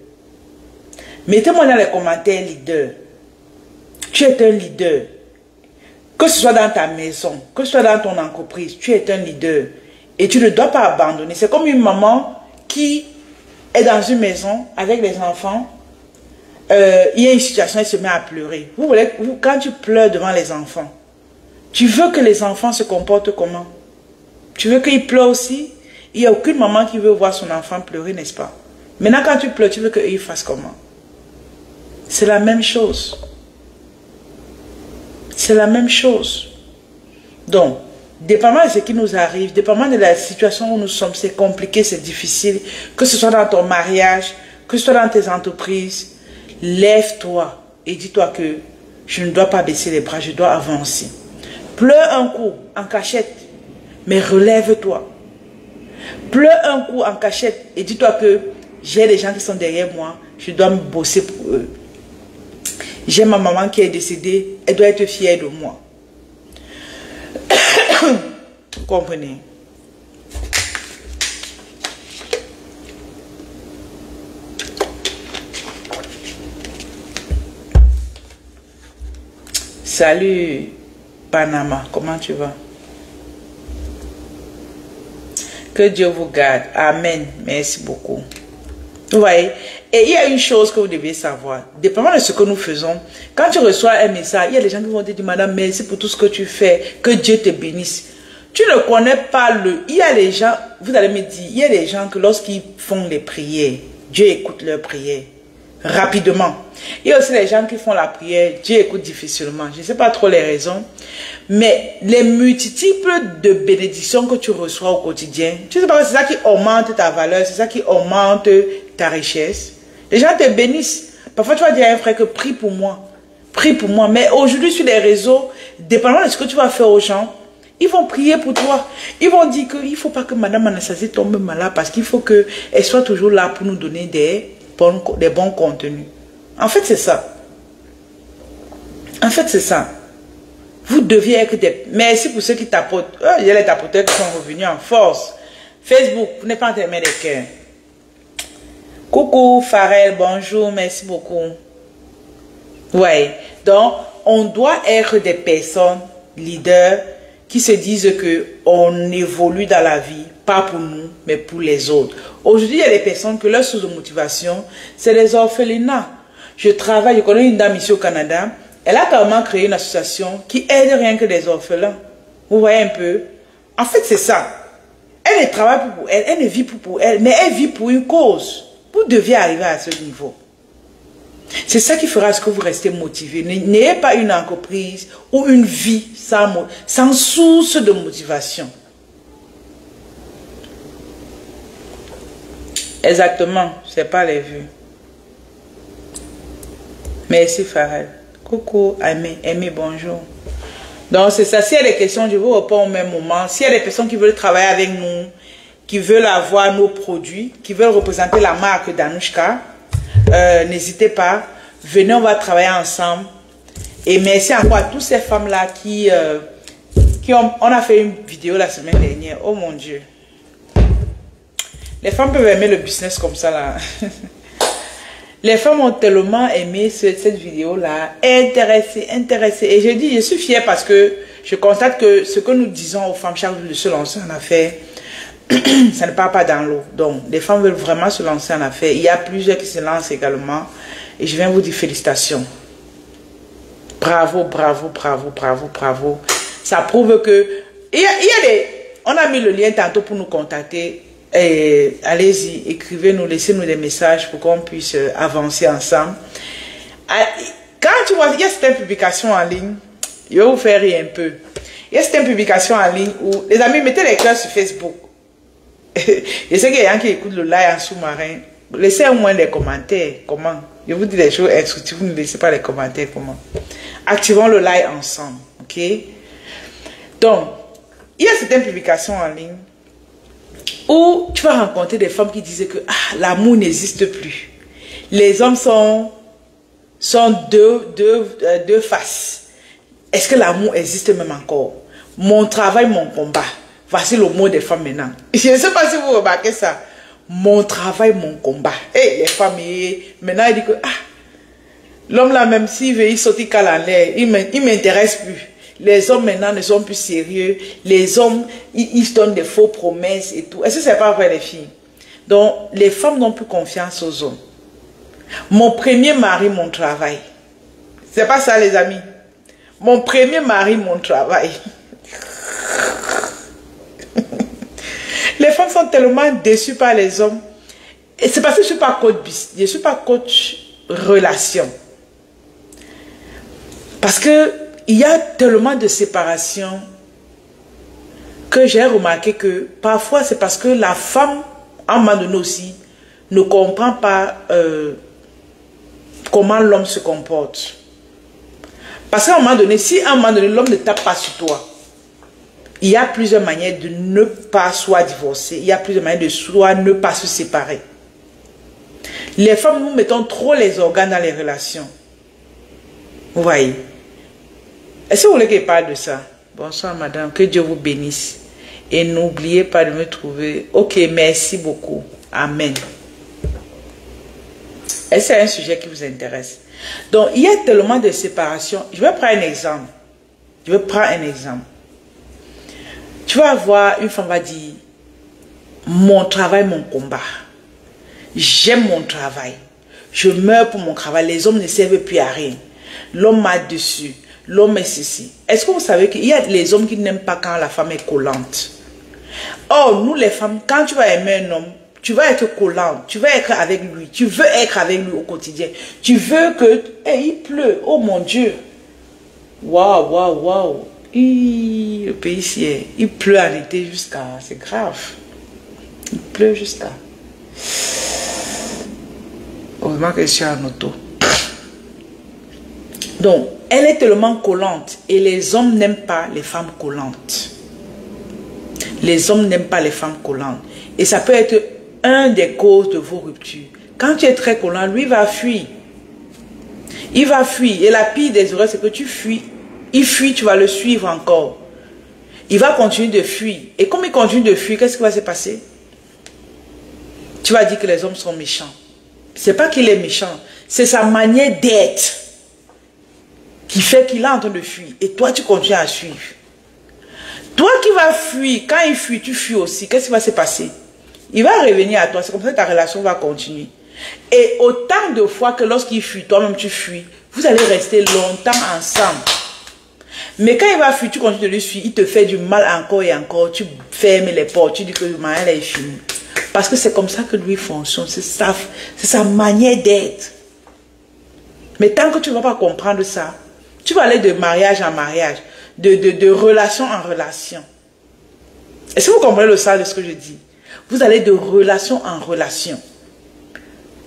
Mettez-moi dans les commentaires leader. Tu es un leader. Que ce soit dans ta maison, que ce soit dans ton entreprise, tu es un leader. Et tu ne dois pas abandonner. C'est comme une maman qui est dans une maison avec les enfants. Il y a une situation, elle se met à pleurer. Quand tu pleures devant les enfants, tu veux que les enfants se comportent comment? Tu veux qu'ils pleurent aussi? Il n'y a aucune maman qui veut voir son enfant pleurer, n'est-ce pas? Maintenant, quand tu pleures, tu veux qu'ils fassent comment? C'est la même chose. C'est la même chose. Donc, dépendamment de ce qui nous arrive, dépendamment de la situation où nous sommes, c'est compliqué, c'est difficile, que ce soit dans ton mariage, que ce soit dans tes entreprises, lève-toi et dis-toi que je ne dois pas baisser les bras, je dois avancer. Pleure un coup en cachette, mais relève-toi. Pleure un coup en cachette et dis-toi que j'ai des gens qui sont derrière moi, je dois me bosser pour eux. J'ai ma maman qui est décédée, elle doit être fière de moi. Vous comprenez? Salut Panama, comment tu vas? Que Dieu vous garde. Amen. Merci beaucoup. Vous voyez? Et il y a une chose que vous devez savoir. Dépendamment de ce que nous faisons, quand tu reçois un message, il y a des gens qui vont te dire, madame, merci pour tout ce que tu fais. Que Dieu te bénisse. Tu ne connais pas le... Il y a des gens, vous allez me dire, il y a des gens que lorsqu'ils font les prières, Dieu écoute leurs prières. Rapidement. Il y a aussi les gens qui font la prière, Dieu écoute difficilement. Je ne sais pas trop les raisons. Mais les multiples de bénédictions que tu reçois au quotidien, tu sais pas, c'est ça qui augmente ta valeur, c'est ça qui augmente ta richesse. Les gens te bénissent. Parfois, tu vas dire à un frère que prie pour moi. Prie pour moi. Mais aujourd'hui, sur les réseaux, dépendamment de ce que tu vas faire aux gens, ils vont prier pour toi. Ils vont dire qu'il ne faut pas que Madame Anastasie tombe malade parce qu'il faut qu'elle soit toujours là pour nous donner des bons contenus. En fait, c'est ça. En fait, c'est ça. Vous deviez être des... Merci pour ceux qui tapotent. Il y a les tapoteurs qui sont revenus en force. Facebook, vous n'êtes pas en train de mettre des cœurs. Coucou Farel, bonjour, merci beaucoup. Ouais. Donc, on doit être des personnes leaders qui se disent que on évolue dans la vie, pas pour nous, mais pour les autres. Aujourd'hui, il y a des personnes que leur source de motivation, c'est les orphelinats. Je connais une dame ici au Canada, elle a carrément créé une association qui aide rien que les orphelins. Vous voyez un peu? En fait, c'est ça. Elle ne travaille pas pour elle, elle ne vit pas pour elle, mais elle vit pour une cause. Vous deviez arriver à ce niveau. C'est ça qui fera ce que vous restez motivé. N'ayez pas une entreprise ou une vie sans source de motivation. Exactement, c'est pas les vues. Merci Farel. Coucou, Aimé, bonjour. Donc c'est ça, s'il y a des questions, je vous réponds au même moment. S'il y a des personnes qui veulent travailler avec nous, qui veulent avoir nos produits, qui veulent représenter la marque d'Anouchka, n'hésitez pas, venez, on va travailler ensemble. Et merci encore à toutes ces femmes-là on a fait une vidéo la semaine dernière. Oh mon Dieu. Les femmes peuvent aimer le business comme ça là. Les femmes ont tellement aimé cette vidéo-là, intéressées. Et je dis, je suis fière parce que je constate que ce que nous disons aux femmes chaque jour de se lancer en affaires, ça ne part pas dans l'eau. Donc, les femmes veulent vraiment se lancer en affaires. Il y a plusieurs qui se lancent également. Et je viens vous dire félicitations. Bravo, bravo, bravo, bravo, bravo. Ça prouve que... On a mis le lien tantôt pour nous contacter. Allez-y, écrivez-nous, laissez-nous des messages pour qu'on puisse avancer ensemble. Quand tu vois, il y a certaines publications en ligne, je vais vous faire rire un peu. Il y a certaines publications en ligne où, les amis, mettez les cœurs sur Facebook. Je sais qu'il y a des gens qui écoutent le live en sous-marin. Laissez au moins des commentaires. Comment? Je vous dis des choses instructives, vous ne laissez pas les commentaires. Comment? Activons le live ensemble. Ok? Donc, il y a certaines publications en ligne où tu vas rencontrer des femmes qui disaient que l'amour n'existe plus. Les hommes sont deux faces. Est-ce que l'amour existe même encore? Mon travail, mon combat. Voici le mot des femmes maintenant. Je ne sais pas si vous remarquez ça. Mon travail, mon combat. Et les femmes, maintenant, ils disent que l'homme là, même s'il veut, il saute, il cale en l'air. Il ne m'intéresse plus. Les hommes maintenant ne sont plus sérieux. Les hommes, ils se donnent des faux promesses et tout. Est-ce que c'est pas vrai les filles? Donc, les femmes n'ont plus confiance aux hommes. Mon premier mari, mon travail. C'est pas ça les amis. Mon premier mari, mon travail. Les femmes sont tellement déçues par les hommes. Et c'est parce que je ne suis pas coach business. Je ne suis pas coach relation. Parce que il y a tellement de séparations que j'ai remarqué que parfois c'est parce que la femme, à un moment donné aussi, ne comprend pas comment l'homme se comporte. Parce qu'à un moment donné, si à un moment donné l'homme ne tape pas sur toi, il y a plusieurs manières de ne pas soit divorcer, il y a plusieurs manières de soit ne pas se séparer. Les femmes, nous mettons trop les organes dans les relations. Vous voyez? Est-ce que vous voulez que je parle de ça? Bonsoir madame, que Dieu vous bénisse. Et n'oubliez pas de me trouver. Ok, merci beaucoup. Amen. Est-ce que c'est un sujet qui vous intéresse? Donc, il y a tellement de séparations. Je vais prendre un exemple. Tu vas voir, une femme va dire, mon travail, mon combat. J'aime mon travail. Je meurs pour mon travail. Les hommes ne servent plus à rien. L'homme m'a dessus. L'homme est ceci. Est-ce que vous savez qu'il y a les hommes qui n'aiment pas quand la femme est collante? Or, nous les femmes, quand tu vas aimer un homme, tu vas être collante, tu vas être avec lui, tu veux être avec lui au quotidien. Tu veux que... il pleut, oh mon Dieu. Waouh, waouh, waouh. Le pays ici, il pleut en été jusqu'à... C'est grave. Il pleut jusqu'à... Heureusement que je suis en auto. Donc, elle est tellement collante et les hommes n'aiment pas les femmes collantes. Les hommes n'aiment pas les femmes collantes. Et ça peut être un des causes de vos ruptures. Quand tu es très collant, lui va fuir. Il va fuir. Et la pire des horreurs, c'est que tu fuis. Il fuit, tu vas le suivre encore. Il va continuer de fuir. Et comme il continue de fuir, qu'est-ce qui va se passer? Tu vas dire que les hommes sont méchants. C'est pas qu'il est méchant. C'est sa manière d'être. qui fait qu'il est en train de fuir. Et toi, tu continues à suivre. Toi qui vas fuir, quand il fuit, tu fuis aussi. Qu'est-ce qui va se passer? Il va revenir à toi. C'est comme ça que ta relation va continuer. Et autant de fois que lorsqu'il fuit, toi-même tu fuis, vous allez rester longtemps ensemble. Mais quand il va fuir, tu continues de lui suivre, il te fait du mal encore et encore. Tu fermes les portes, tu dis que le mariage est fini. Parce que c'est comme ça que lui fonctionne. C'est sa manière d'être. Mais tant que tu ne vas pas comprendre ça, tu vas aller de mariage en mariage, de relation en relation. Est-ce que vous comprenez le sens de ce que je dis? Vous allez de relation en relation.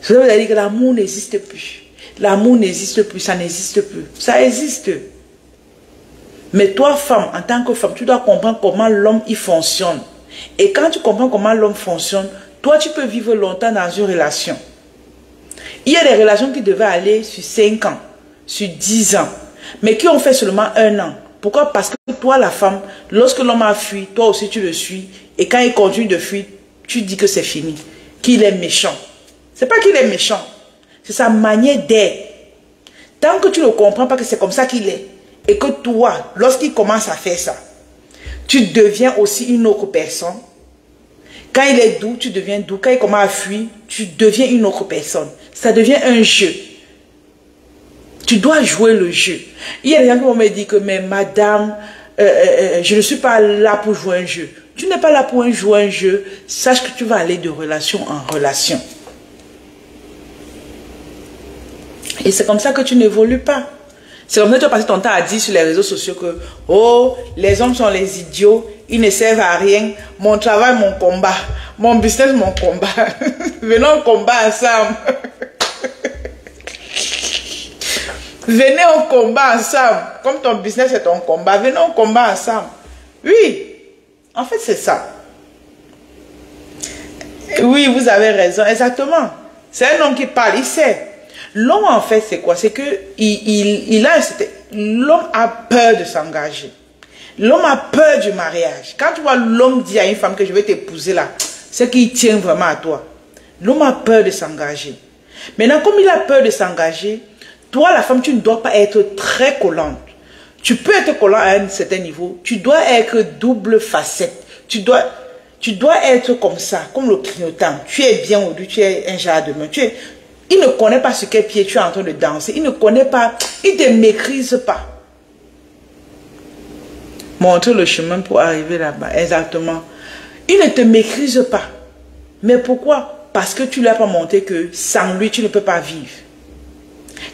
Vous allez dire que l'amour n'existe plus. L'amour n'existe plus, ça n'existe plus. Ça existe. Mais toi, femme, en tant que femme, tu dois comprendre comment l'homme il fonctionne. Et quand tu comprends comment l'homme fonctionne, toi, tu peux vivre longtemps dans une relation. Il y a des relations qui devaient aller sur 5 ans, sur 10 ans, mais qui ont fait seulement 1 an. Pourquoi? Parce que toi, la femme, lorsque l'homme a fui, toi aussi tu le suis. Et quand il continue de fuir, tu dis que c'est fini, qu'il est méchant. C'est pas qu'il est méchant, c'est sa manière d'être. Tant que tu ne comprends pas que c'est comme ça qu'il est, et que toi, lorsqu'il commence à faire ça, tu deviens aussi une autre personne. Quand il est doux, tu deviens doux. Quand il commence à fuir, tu deviens une autre personne. Ça devient un jeu. Tu dois jouer le jeu. Il y a des gens qui vont me dire que, mais madame, je ne suis pas là pour jouer un jeu. Tu n'es pas là pour jouer un jeu. Sache que tu vas aller de relation en relation. Et c'est comme ça que tu n'évolues pas. C'est comme ça que tu vas passer ton temps à dire sur les réseaux sociaux que, oh, les hommes sont les idiots, ils ne servent à rien. Mon travail, mon combat. Mon business, mon combat. Venons au combat ensemble. Venez au combat ensemble. Comme ton business est ton combat, venez au combat ensemble. Oui, en fait c'est ça. Oui, vous avez raison, exactement. C'est un homme qui parle, il sait. L'homme en fait c'est quoi? C'est que l'homme a peur de s'engager. L'homme a peur du mariage. Quand tu vois l'homme dire à une femme que je vais t'épouser là, c'est qu'il tient vraiment à toi. L'homme a peur de s'engager. Maintenant, comme il a peur de s'engager, toi, la femme, tu ne dois pas être très collante. Tu peux être collant à un certain niveau. Tu dois être double facette. Tu dois être comme ça, comme le clignotant. Tu es bien au-dessus, tu es un genre de main. Il ne connaît pas sur quel pied tu es en train de danser. Il ne connaît pas, il ne te maîtrise pas. Montre le chemin pour arriver là-bas. Exactement. Il ne te maîtrise pas. Mais pourquoi? Parce que tu ne lui as pas montré que sans lui, tu ne peux pas vivre.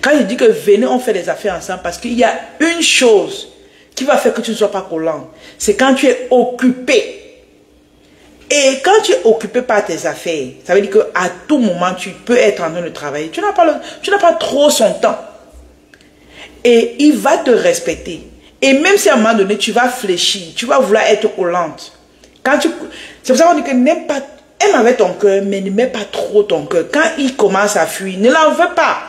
Quand je dis que venez, on fait des affaires ensemble, parce qu'il y a une chose qui va faire que tu ne sois pas collant. C'est quand tu es occupé. Et quand tu es occupé par tes affaires, ça veut dire qu'à tout moment, tu peux être en train de travailler. Tu n'as pas trop son temps. Et il va te respecter. Et même si à un moment donné, tu vas fléchir, tu vas vouloir être collante. C'est pour ça qu'on dit que n'aime avec ton cœur, mais ne mets pas trop ton cœur. Quand il commence à fuir, ne l'en veux pas.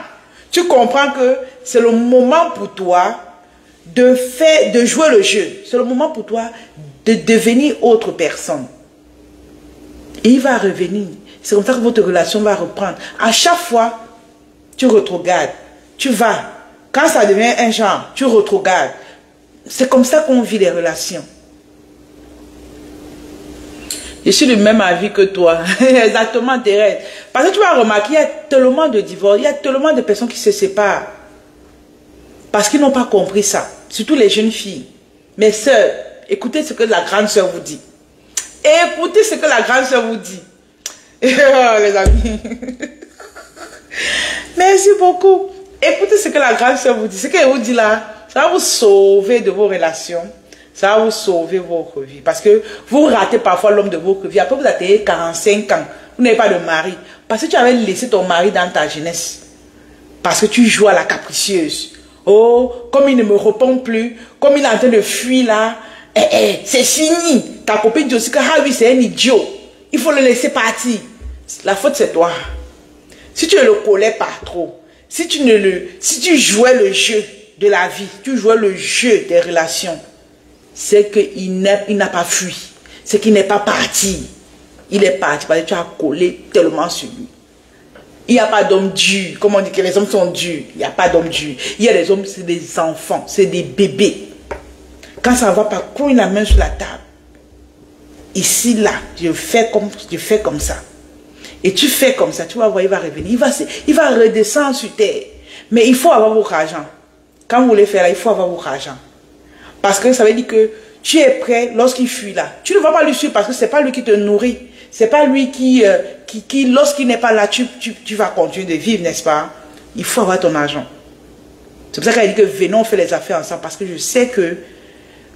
Tu comprends que c'est le moment pour toi de jouer le jeu. C'est le moment pour toi de devenir autre personne. Et il va revenir. C'est comme ça que votre relation va reprendre. À chaque fois, tu retrogrades. Tu vas. Quand ça devient un genre, tu retrogrades. C'est comme ça qu'on vit les relations. Je suis du même avis que toi. Exactement, Thérèse. Parce que tu vas remarquer, il y a tellement de divorces, il y a tellement de personnes qui se séparent. Parce qu'ils n'ont pas compris ça. Surtout les jeunes filles. Mes sœurs, écoutez ce que la grande sœur vous dit. Écoutez ce que la grande sœur vous dit. Oh, les amis. Merci beaucoup. Écoutez ce que la grande sœur vous dit. Ce qu'elle vous dit là, ça va vous sauver de vos relations. Ça va vous sauver votre vie. Parce que vous ratez parfois l'homme de votre vie. Après, vous avez 45 ans. Vous n'avez pas de mari. Parce que tu avais laissé ton mari dans ta jeunesse. Parce que tu joues à la capricieuse. Oh, comme il ne me répond plus. Comme il est en train de fuir là. C'est fini. Ta copine dit aussi que ah oui, c'est un idiot. Il faut le laisser partir. La faute, c'est toi. Si tu ne le collais pas trop. Si tu jouais le jeu de la vie. Tu jouais le jeu des relations. C'est qu'il n'a pas fui. C'est qu'il n'est pas parti. Il est parti parce que tu as collé tellement sur lui. Il n'y a pas d'homme dur. Comme on dit que les hommes sont durs. Il n'y a pas d'homme dur. Il y a des hommes, c'est des enfants, c'est des bébés. Quand ça va pas, cogne la main sur la table. Ici, là, je fais comme ça. Et tu fais comme ça, tu vas voir, il va revenir. Il va redescendre sur terre. Mais il faut avoir votre argent. Quand vous voulez faire là, il faut avoir votre argent. Parce que ça veut dire que tu es prêt lorsqu'il fuit là. Tu ne vas pas lui suivre parce que ce n'est pas lui qui te nourrit. Ce n'est pas lui qui lorsqu'il n'est pas là, tu vas continuer de vivre, n'est-ce pas? Il faut avoir ton argent. C'est pour ça qu'elle dit que venons, on fait les affaires ensemble. Parce que je sais que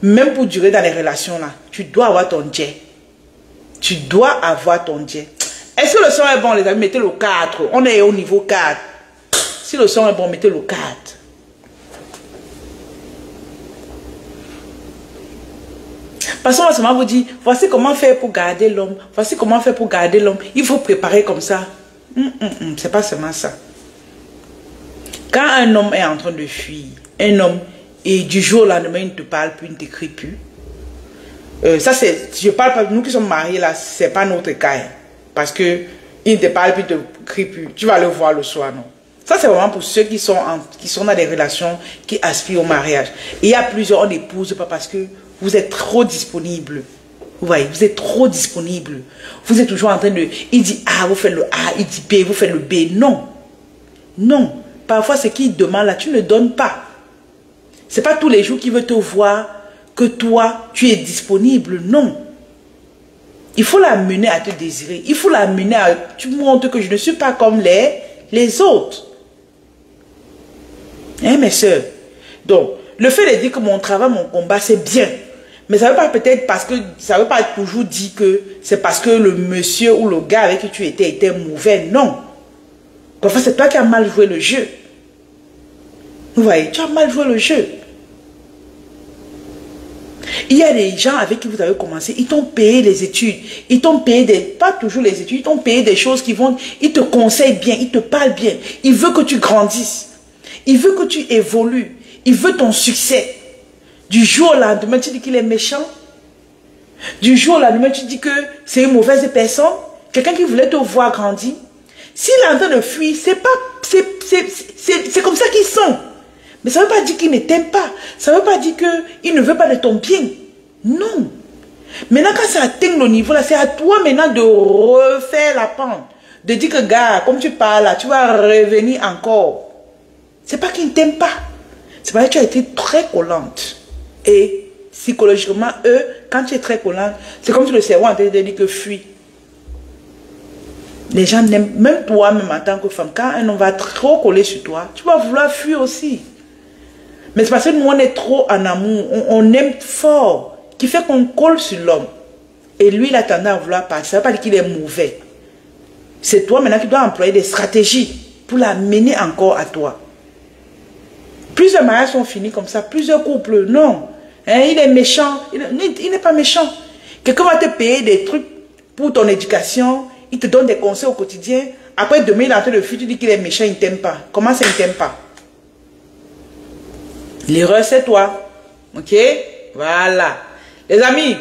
même pour durer dans les relations là, tu dois avoir ton jet. Tu dois avoir ton jet. Est-ce que le son est bon, les amis? Mettez le 4. On est au niveau 4. Si le son est bon, mettez le 4. Parce qu'on va seulement vous dire, voici comment faire pour garder l'homme. Voici comment faire pour garder l'homme. Il faut préparer comme ça. C'est pas seulement ça. Quand un homme est en train de fuir, un homme, et du jour au lendemain, il ne te parle plus, il ne t'écrit plus. Ça, c'est, je parle pas, nous qui sommes mariés là, c'est pas notre cas. Hein, parce que il ne te parle plus, il ne t'écrit plus. Tu vas le voir le soir, non? Ça, c'est vraiment pour ceux qui sont dans des relations qui aspirent au mariage. Et il y a plusieurs, on n'épouse pas parce que vous êtes trop disponible. Vous voyez, vous êtes trop disponible. Vous êtes toujours en train de... Il dit A, vous faites le A. Il dit B, vous faites le B. Non. Non. Parfois, ce qu'il demande là, tu ne donnes pas. Ce n'est pas tous les jours qu'il veut te voir que toi, tu es disponible. Non. Il faut l'amener à te désirer. Il faut l'amener à... Tu montres que je ne suis pas comme les autres. Hein, mes soeurs? Donc, le fait de dire que mon travail, mon combat, c'est bien. Mais ça ne veut pas peut-être parce que... Ça ne veut pas toujours dire que c'est parce que le monsieur ou le gars avec qui tu étais était mauvais. Non. Parfois, c'est toi qui as mal joué le jeu. Vous voyez, tu as mal joué le jeu. Il y a des gens avec qui vous avez commencé, ils t'ont payé les études. Ils t'ont payé pas toujours les études, ils t'ont payé des choses qui vont... Ils te conseillent bien, ils te parlent bien. Ils veulent que tu grandisses. Ils veulent que tu évolues. Ils veulent ton succès. Du jour au lendemain, tu dis qu'il est méchant. Du jour au lendemain, tu dis que c'est une mauvaise personne. Quelqu'un qui voulait te voir grandir. S'il est en train de fuir, c'est comme ça qu'ils sont. Mais ça ne veut pas dire qu'il ne t'aime pas. Ça ne veut pas dire qu'il ne veut pas de ton bien. Non. Maintenant, quand ça atteint le niveau là, c'est à toi maintenant de refaire la pente. De dire que, gars, comme tu parles là, tu vas revenir encore. C'est pas qu'il ne t'aime pas. C'est parce que tu as été très collante. Et psychologiquement, eux, quand tu es très collante, c'est comme si le cerveau en train de dire que fuis. Les gens n'aiment, même toi-même en tant que femme, quand un homme va trop coller sur toi, tu vas vouloir fuir aussi. Mais c'est parce que nous, on est trop en amour, on aime fort, qui fait qu'on colle sur l'homme. Et lui, il a tendance à vouloir passer. Ça ne veut pas dire qu'il est mauvais. C'est toi maintenant qui dois employer des stratégies pour l'amener encore à toi. Plusieurs mariages sont finis comme ça, plusieurs couples, non. Hein, il est méchant, il n'est pas méchant. Quelqu'un va te payer des trucs pour ton éducation, il te donne des conseils au quotidien. Après, demain, il est en train de fuir, tu dis qu'il est méchant, il ne t'aime pas. Comment ça, il ne t'aime pas? L'erreur, c'est toi. Ok? Voilà. Les amis,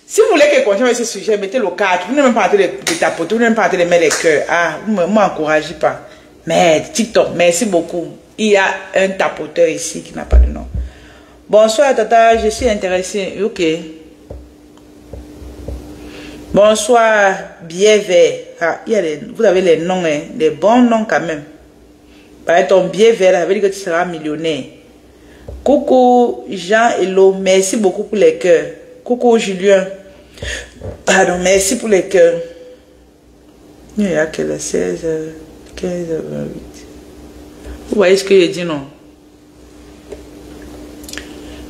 si vous voulez que continue avec ce sujet, mettez le 4. Vous n'êtes même pas en train de tapoter, vous n'êtes même pas en train de mettre les cœurs. Ah, vous ne m'encouragez pas. Mais TikTok, merci beaucoup. Il y a un tapoteur ici qui n'a pas de nom. Bonsoir, Tata, je suis intéressée. Ok. Bonsoir, bien vert. Ah, vous avez les noms, hein, des bons noms quand même. Par exemple, ton bien vert, ça veut dire que tu seras millionnaire. Coucou, Jean Hello, merci beaucoup pour les cœurs. Coucou, Julien. Pardon, merci pour les cœurs. Il y a quelle 16, 15, 28. Vous voyez ce que je dis, non?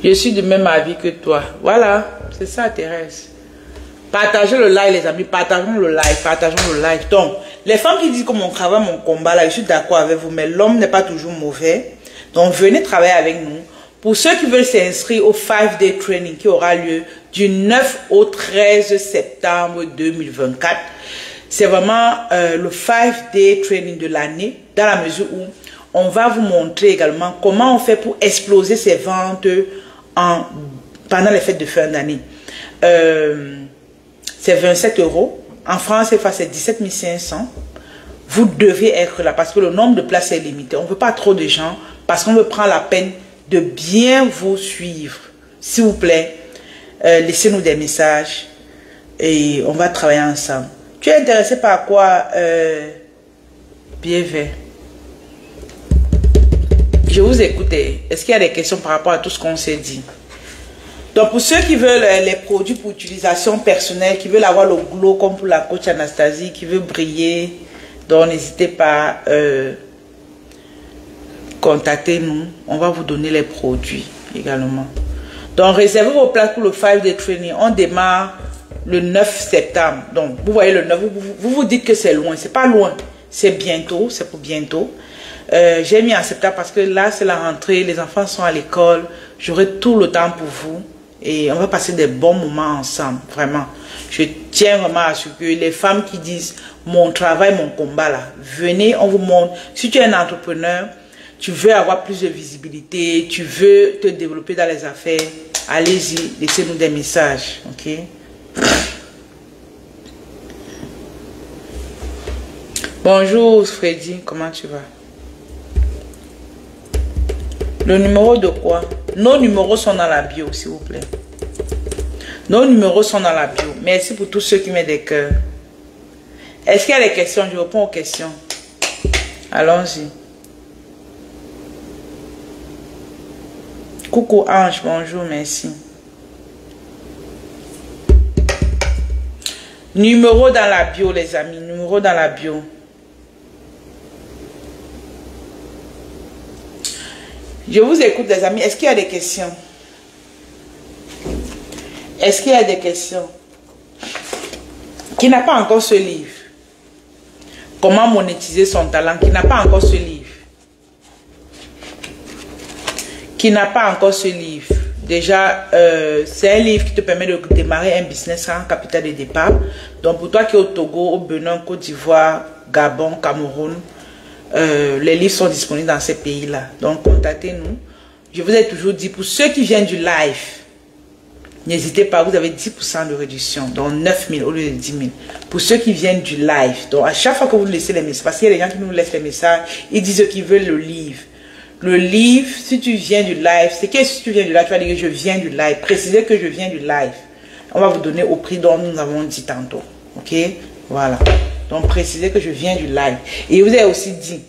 Je suis du même avis que toi. Voilà, c'est ça, Thérèse. Partagez le live, les amis. Partageons le live. Partageons le live. Donc, les femmes qui disent que mon travail, mon combat, là, je suis d'accord avec vous, mais l'homme n'est pas toujours mauvais. Donc, venez travailler avec nous. Pour ceux qui veulent s'inscrire au 5-day training qui aura lieu du 9 au 13 septembre 2024, c'est vraiment le 5-day training de l'année, dans la mesure où on va vous montrer également comment on fait pour exploser ses ventes pendant les fêtes de fin d'année. C'est 27 €. En France, c'est 17 500. vous devez être là parce que le nombre de places est limité. On ne veut pas trop de gens parce qu'on veut prendre la peine de bien vous suivre. S'il vous plaît, laissez-nous des messages et on va travailler ensemble. Tu es intéressé par quoi, Bienvenue? Je vous écoute. Est-ce qu'il y a des questions par rapport à tout ce qu'on s'est dit? Donc, pour ceux qui veulent les produits pour utilisation personnelle, qui veulent avoir le glow comme pour la coach Anastasie, qui veut briller, donc n'hésitez pas à contacter nous. On va vous donner les produits également. Donc, réservez vos places pour le 5-day training. On démarre le 9 septembre. Donc, vous voyez le 9, vous dites que c'est loin. C'est pas loin. C'est bientôt. C'est pour bientôt. J'ai mis en septembre parce que là, c'est la rentrée. Les enfants sont à l'école. J'aurai tout le temps pour vous. Et on va passer des bons moments ensemble. Vraiment. Je tiens vraiment à ce que les femmes qui disent mon travail, mon combat là, venez, on vous montre. Si tu es un entrepreneur, tu veux avoir plus de visibilité, tu veux te développer dans les affaires, allez-y, laissez-nous des messages. Ok? Bonjour Freddy, comment tu vas? Le numéro de quoi? Nos numéros sont dans la bio, s'il vous plaît. Nos numéros sont dans la bio. Merci pour tous ceux qui mettent des cœurs. Est-ce qu'il y a des questions? Je réponds aux questions. Allons-y. Coucou Ange, bonjour, merci. Numéro dans la bio, les amis. Numéro dans la bio. Je vous écoute, les amis. Est-ce qu'il y a des questions? Est-ce qu'il y a des questions? Qui n'a pas encore ce livre? Comment monétiser son talent? Qui n'a pas encore ce livre? Qui n'a pas encore ce livre? Déjà, c'est un livre qui te permet de démarrer un business sans capital de départ. Donc, pour toi qui es au Togo, au Bénin, Côte d'Ivoire, Gabon, Cameroun, les livres sont disponibles dans ces pays-là. Donc, contactez-nous. Je vous ai toujours dit, pour ceux qui viennent du live, n'hésitez pas, vous avez 10% de réduction. Donc, 9 000 au lieu de 10 000. Pour ceux qui viennent du live, donc à chaque fois que vous laissez les messages, parce qu'il y a des gens qui nous laissent les messages, ils disent qu'ils veulent le livre. Le livre, si tu viens du live, c'est que si tu viens du live, tu vas dire que je viens du live. Précisez que je viens du live. On va vous donner au prix dont nous avons dit tantôt. Ok? Voilà. Donc, précisez que je viens du live. Et vous avez aussi dit,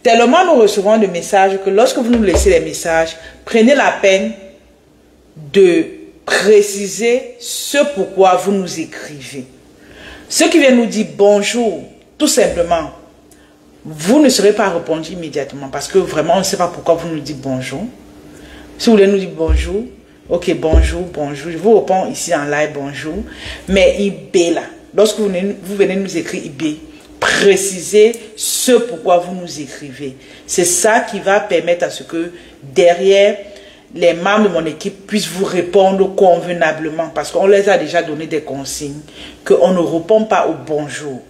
tellement nous recevons de messages que lorsque vous nous laissez les messages, prenez la peine de préciser ce pourquoi vous nous écrivez. Ceux qui viennent nous dire bonjour, tout simplement, vous ne serez pas répondu immédiatement parce que vraiment, on ne sait pas pourquoi vous nous dites bonjour. Si vous voulez nous dire bonjour, ok, bonjour, bonjour. Je vous réponds ici en live, bonjour. Mais IB là, lorsque vous venez nous écrire IB, précisez ce pourquoi vous nous écrivez. C'est ça qui va permettre à ce que derrière, les membres de mon équipe puissent vous répondre convenablement parce qu'on les a déjà donné des consignes qu'on ne répond pas au bonjour.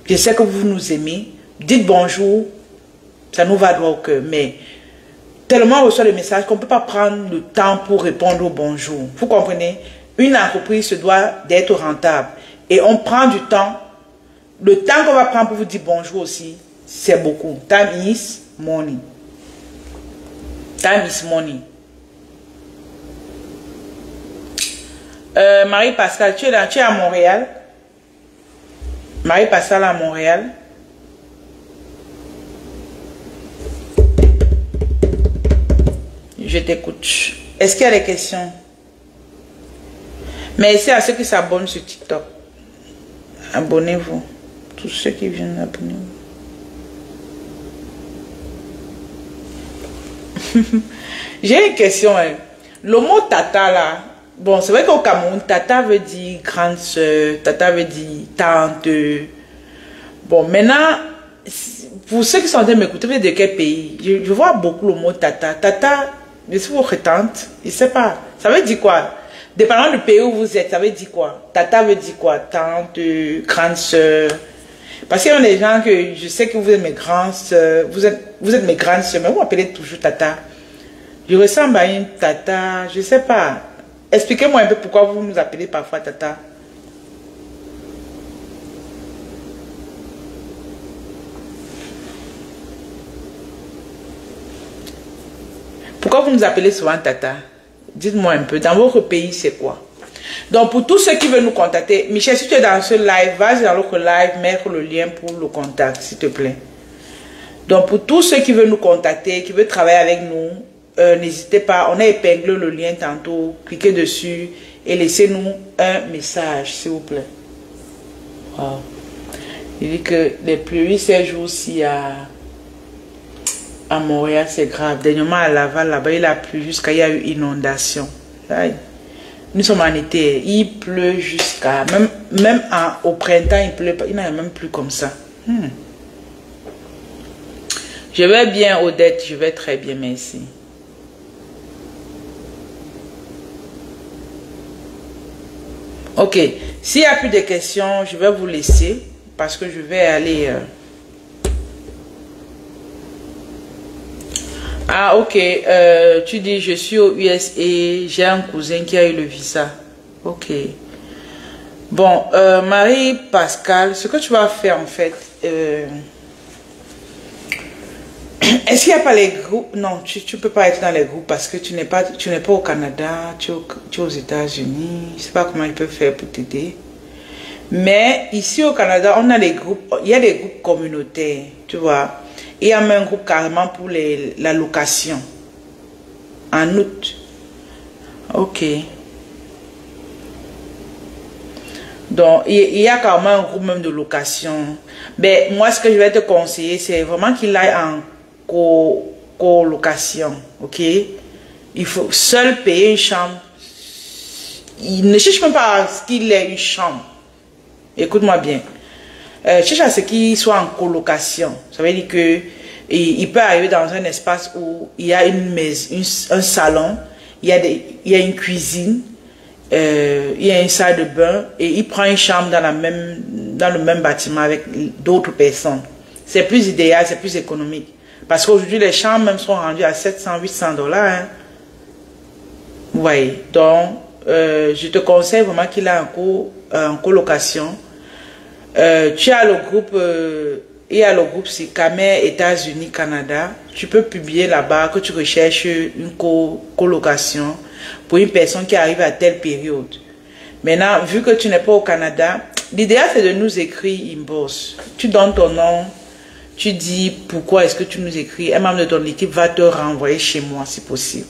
Je sais que vous nous aimez. Dites bonjour, ça nous va droit au cœur, mais tellement on reçoit des messages qu'on ne peut pas prendre le temps pour répondre au bonjour. Vous comprenez? Une entreprise se doit d'être rentable et on prend du temps. Le temps qu'on va prendre pour vous dire bonjour aussi, c'est beaucoup. Time is money. Time is money. Marie-Pascal, tu es à Montréal? Marie-Pascal à Montréal? Je t'écoute. Est-ce qu'il y a des questions? Merci à ceux qui s'abonnent sur TikTok. Abonnez-vous. Tous ceux qui viennent, abonnez-vous. J'ai une question. Hein. Le mot tata là, bon, c'est vrai qu'au Cameroun, tata veut dire grande soeur, tata veut dire tante. Bon, maintenant, pour ceux qui sont en train de m'écouter, vous êtes de quel pays? Je vois beaucoup le mot tata. Tata, je suis votre tante, je ne sais pas. Ça veut dire quoi? Dépendant du pays où vous êtes, ça veut dire quoi? Tata veut dire quoi? Tante, grande soeur. Parce qu'il y a des gens que je sais que vous êtes mes grandes soeurs, vous êtes mes grandes soeurs, mais vous m'appelez toujours tata. Je ressemble à une tata, je ne sais pas. Expliquez-moi un peu pourquoi vous nous appelez parfois tata. Pourquoi vous nous appelez souvent Tata? Dites-moi un peu, dans votre pays, c'est quoi? Donc, pour tous ceux qui veulent nous contacter, Michel, si tu es dans ce live, vas-y dans l'autre live, mettre le lien pour le contact, s'il te plaît. Donc, pour tous ceux qui veulent nous contacter, qui veulent travailler avec nous, n'hésitez pas, on a épinglé le lien tantôt, cliquez dessus et laissez-nous un message, s'il vous plaît. Wow. Il dit que les pluies ces jours-ci à Montréal, c'est grave. Dernièrement à Laval, là-bas, il a plu jusqu'à, il y a eu inondation. Aïe. Nous sommes en été, il pleut jusqu'à, même au printemps, il pleut pas, il n'a même plus comme ça. Je vais bien, Odette, je vais très bien, merci. Ok, s'il n'y a plus de questions, je vais vous laisser parce que je vais aller... Ah, ok. Tu dis, je suis au USA, j'ai un cousin qui a eu le visa. Ok. Bon, Marie-Pascal, ce que tu vas faire en fait... Est-ce qu'il n'y a pas les groupes? Non, tu ne peux pas être dans les groupes parce que tu n'es pas au Canada, tu es aux États-Unis. Je ne sais pas comment ils peuvent faire pour t'aider. Mais ici au Canada, on a les groupes, il y a des groupes communautaires, tu vois. Il y a même un groupe carrément pour la location. En août. Ok. Donc, il y a carrément un groupe même de location. Mais moi, ce que je vais te conseiller, c'est vraiment qu'il aille en colocation. Ok? Il faut seul payer une chambre. Il ne cherche même pas à ce qu'il ait une chambre. Écoute-moi bien. Cherche à ce qu'il soit en colocation. Ça veut dire que il peut arriver dans un espace où il y a une maison, un salon, il y a une cuisine, il y a une salle de bain et il prend une chambre dans le même bâtiment avec d'autres personnes. C'est plus idéal, c'est plus économique. Parce qu'aujourd'hui, les chambres même sont rendues à 700, 800 $. Hein. Vous voyez. Donc, je te conseille vraiment qu'il a en colocation. Tu as le groupe, il y a le groupe c'est Camer États-Unis Canada. Tu peux publier là-bas que tu recherches une colocation pour une personne qui arrive à telle période. Maintenant, vu que tu n'es pas au Canada, l'idéal c'est de nous écrire inbox. Tu donnes ton nom, tu dis pourquoi est-ce que tu nous écris. Un membre de ton équipe va te renvoyer chez moi si possible.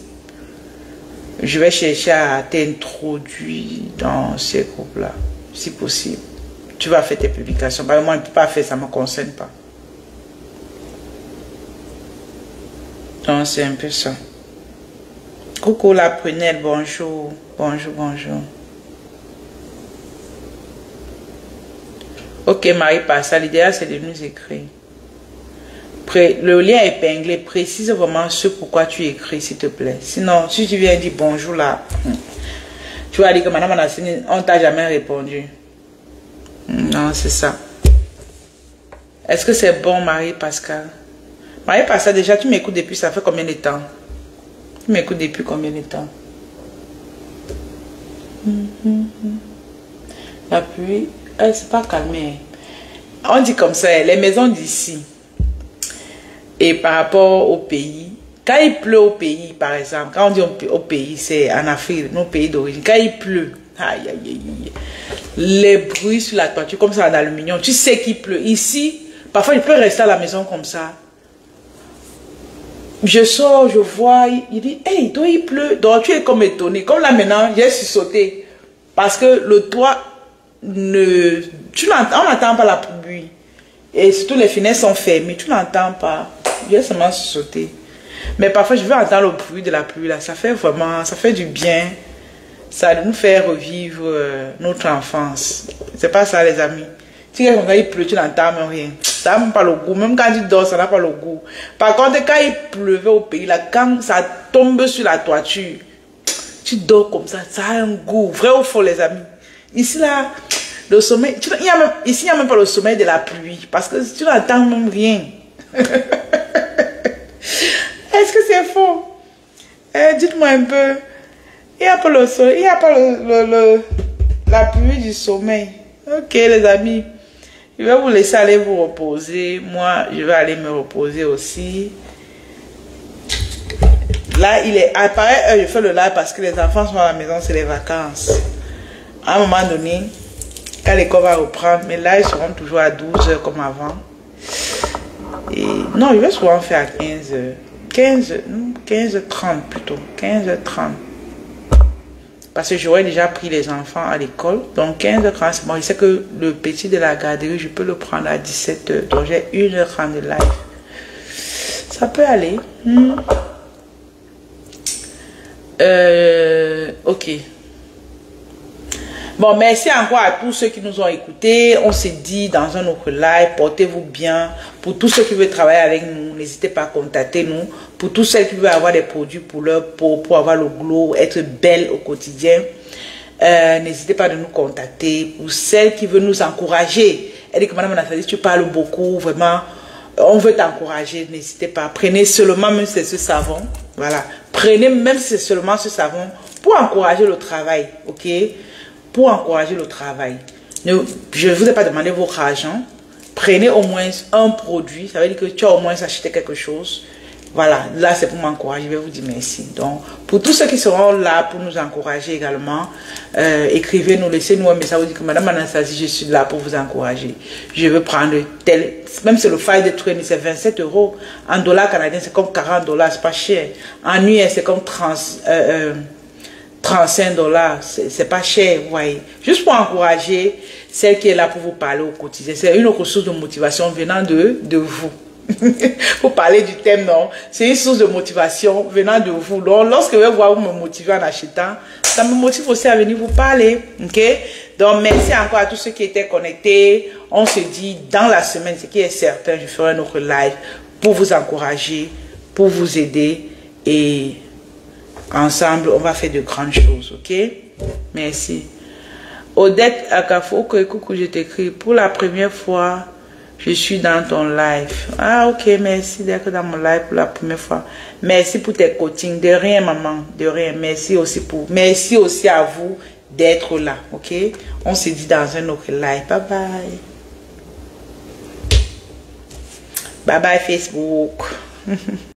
Je vais chercher à t'introduire dans ces groupes-là, si possible. Tu vas faire tes publications. Par exemple, moi, je ne peux pas faire, ça ne me concerne pas. Donc, c'est un peu ça. Coucou la prunelle, bonjour. Bonjour, bonjour. Ok, Marie-Pascal, l'idéal, c'est de nous écrire. Le lien épinglé, précise vraiment ce pourquoi tu écris, s'il te plaît. Sinon, si tu viens dire bonjour là, tu vas dire que madame Anassine, on ne t'a jamais répondu. Non, c'est ça. Est-ce que c'est bon, Marie-Pascal? Marie-Pascal, déjà, tu m'écoutes depuis, ça fait combien de temps? Tu m'écoutes depuis combien de temps? La pluie, c'est pas calmé. On dit comme ça, les maisons d'ici. Et par rapport au pays, quand il pleut au pays, par exemple, quand on dit au pays, c'est en Afrique, nos pays d'origine, quand il pleut, aïe, aïe, aïe, les bruits sur la toiture, comme ça en aluminium, tu sais qu'il pleut. Ici, parfois, il peut rester à la maison comme ça. Je sors, je vois, il dit, hey, toi, il pleut. Donc, tu es comme étonné. Comme là, maintenant, j'ai sauté. Parce que le toit, on n'entend pas la pluie. Et surtout, les fenêtres sont fermées. Tu n'entends pas. J'ai seulement sauté. Mais parfois, je veux entendre le bruit de la pluie. Là. Ça fait vraiment, ça fait du bien. Ça nous fait revivre notre enfance. C'est pas ça, les amis. Si quelqu'un il pleut, tu n'entends même rien. Ça n'a même pas le goût. Même quand tu dors, ça n'a pas le goût. Par contre, quand il pleuvait au pays, là, quand ça tombe sur la toiture, tu dors comme ça. Ça a un goût. Vrai ou faux, les amis? Ici, là, le sommeil, ici, il n'y a même pas le sommeil de la pluie. Parce que tu n'entends même rien. Est-ce que c'est faux? Dites-moi un peu. Il n'y a pas le soleil, il n'y a pas la pluie du sommeil. Ok, les amis. Je vais vous laisser aller vous reposer. Moi, je vais aller me reposer aussi. Là, il est à pareille heure, je fais le live parce que les enfants sont à la maison, c'est les vacances. À un moment donné, quand l'école va reprendre, mes lives seront toujours à 12 h comme avant. Et non, je vais souvent faire à 15 h. 15h30 plutôt. 15h30. Parce que j'aurais déjà pris les enfants à l'école. Donc 15h30, c'est bon. Je sais que le petit de la garderie, je peux le prendre à 17 h. Donc j'ai 1h30 de live. Ça peut aller. Ok. Bon, merci encore à tous ceux qui nous ont écoutés. On s'est dit dans un autre live, portez-vous bien. Pour tous ceux qui veulent travailler avec nous, n'hésitez pas à contacter nous. Pour tous ceux qui veulent avoir des produits pour leur peau, pour avoir le glow, être belle au quotidien, n'hésitez pas à nous contacter. Pour celles qui veulent nous encourager, elle dit que Madame Anastasie, tu parles beaucoup, vraiment, on veut t'encourager, n'hésitez pas. Prenez seulement, même si c'est ce savon, voilà. Prenez même si c'est seulement ce savon pour encourager le travail, ok? Pour encourager le travail. Je ne vous ai pas demandé votre argent. Prenez au moins un produit. Ça veut dire que tu as au moins acheté quelque chose. Voilà, là c'est pour m'encourager. Je vais vous dire merci. Donc, pour tous ceux qui seront là pour nous encourager également, écrivez-nous, laissez-nous un message. Vous dites que Madame Anastasie, je suis là pour vous encourager. Je veux prendre tel, même si le file de training c'est 27 €. En dollars canadiens, c'est comme 40 $, c'est pas cher. En US, c'est comme 35 $, c'est pas cher, vous voyez. Juste pour encourager celle qui est là pour vous parler au quotidien. C'est une autre source de motivation venant de vous. Pour parler du thème, non. C'est une source de motivation venant de vous. Donc, lorsque je vais voir vous me motiver en achetant, ça me motive aussi à venir vous parler. Ok? Donc, merci encore à tous ceux qui étaient connectés. On se dit dans la semaine, ce qui est certain, je ferai un autre live pour vous encourager, pour vous aider et ensemble, on va faire de grandes choses, ok? Merci. Odette Akafo, coucou, je t'écris. Pour la première fois, je suis dans ton live. Ah, ok, merci d'être dans mon live pour la première fois. Merci pour tes coachings. De rien, maman, de rien. Merci aussi à vous d'être là, ok? On se dit dans un autre live. Bye bye. Bye bye, Facebook.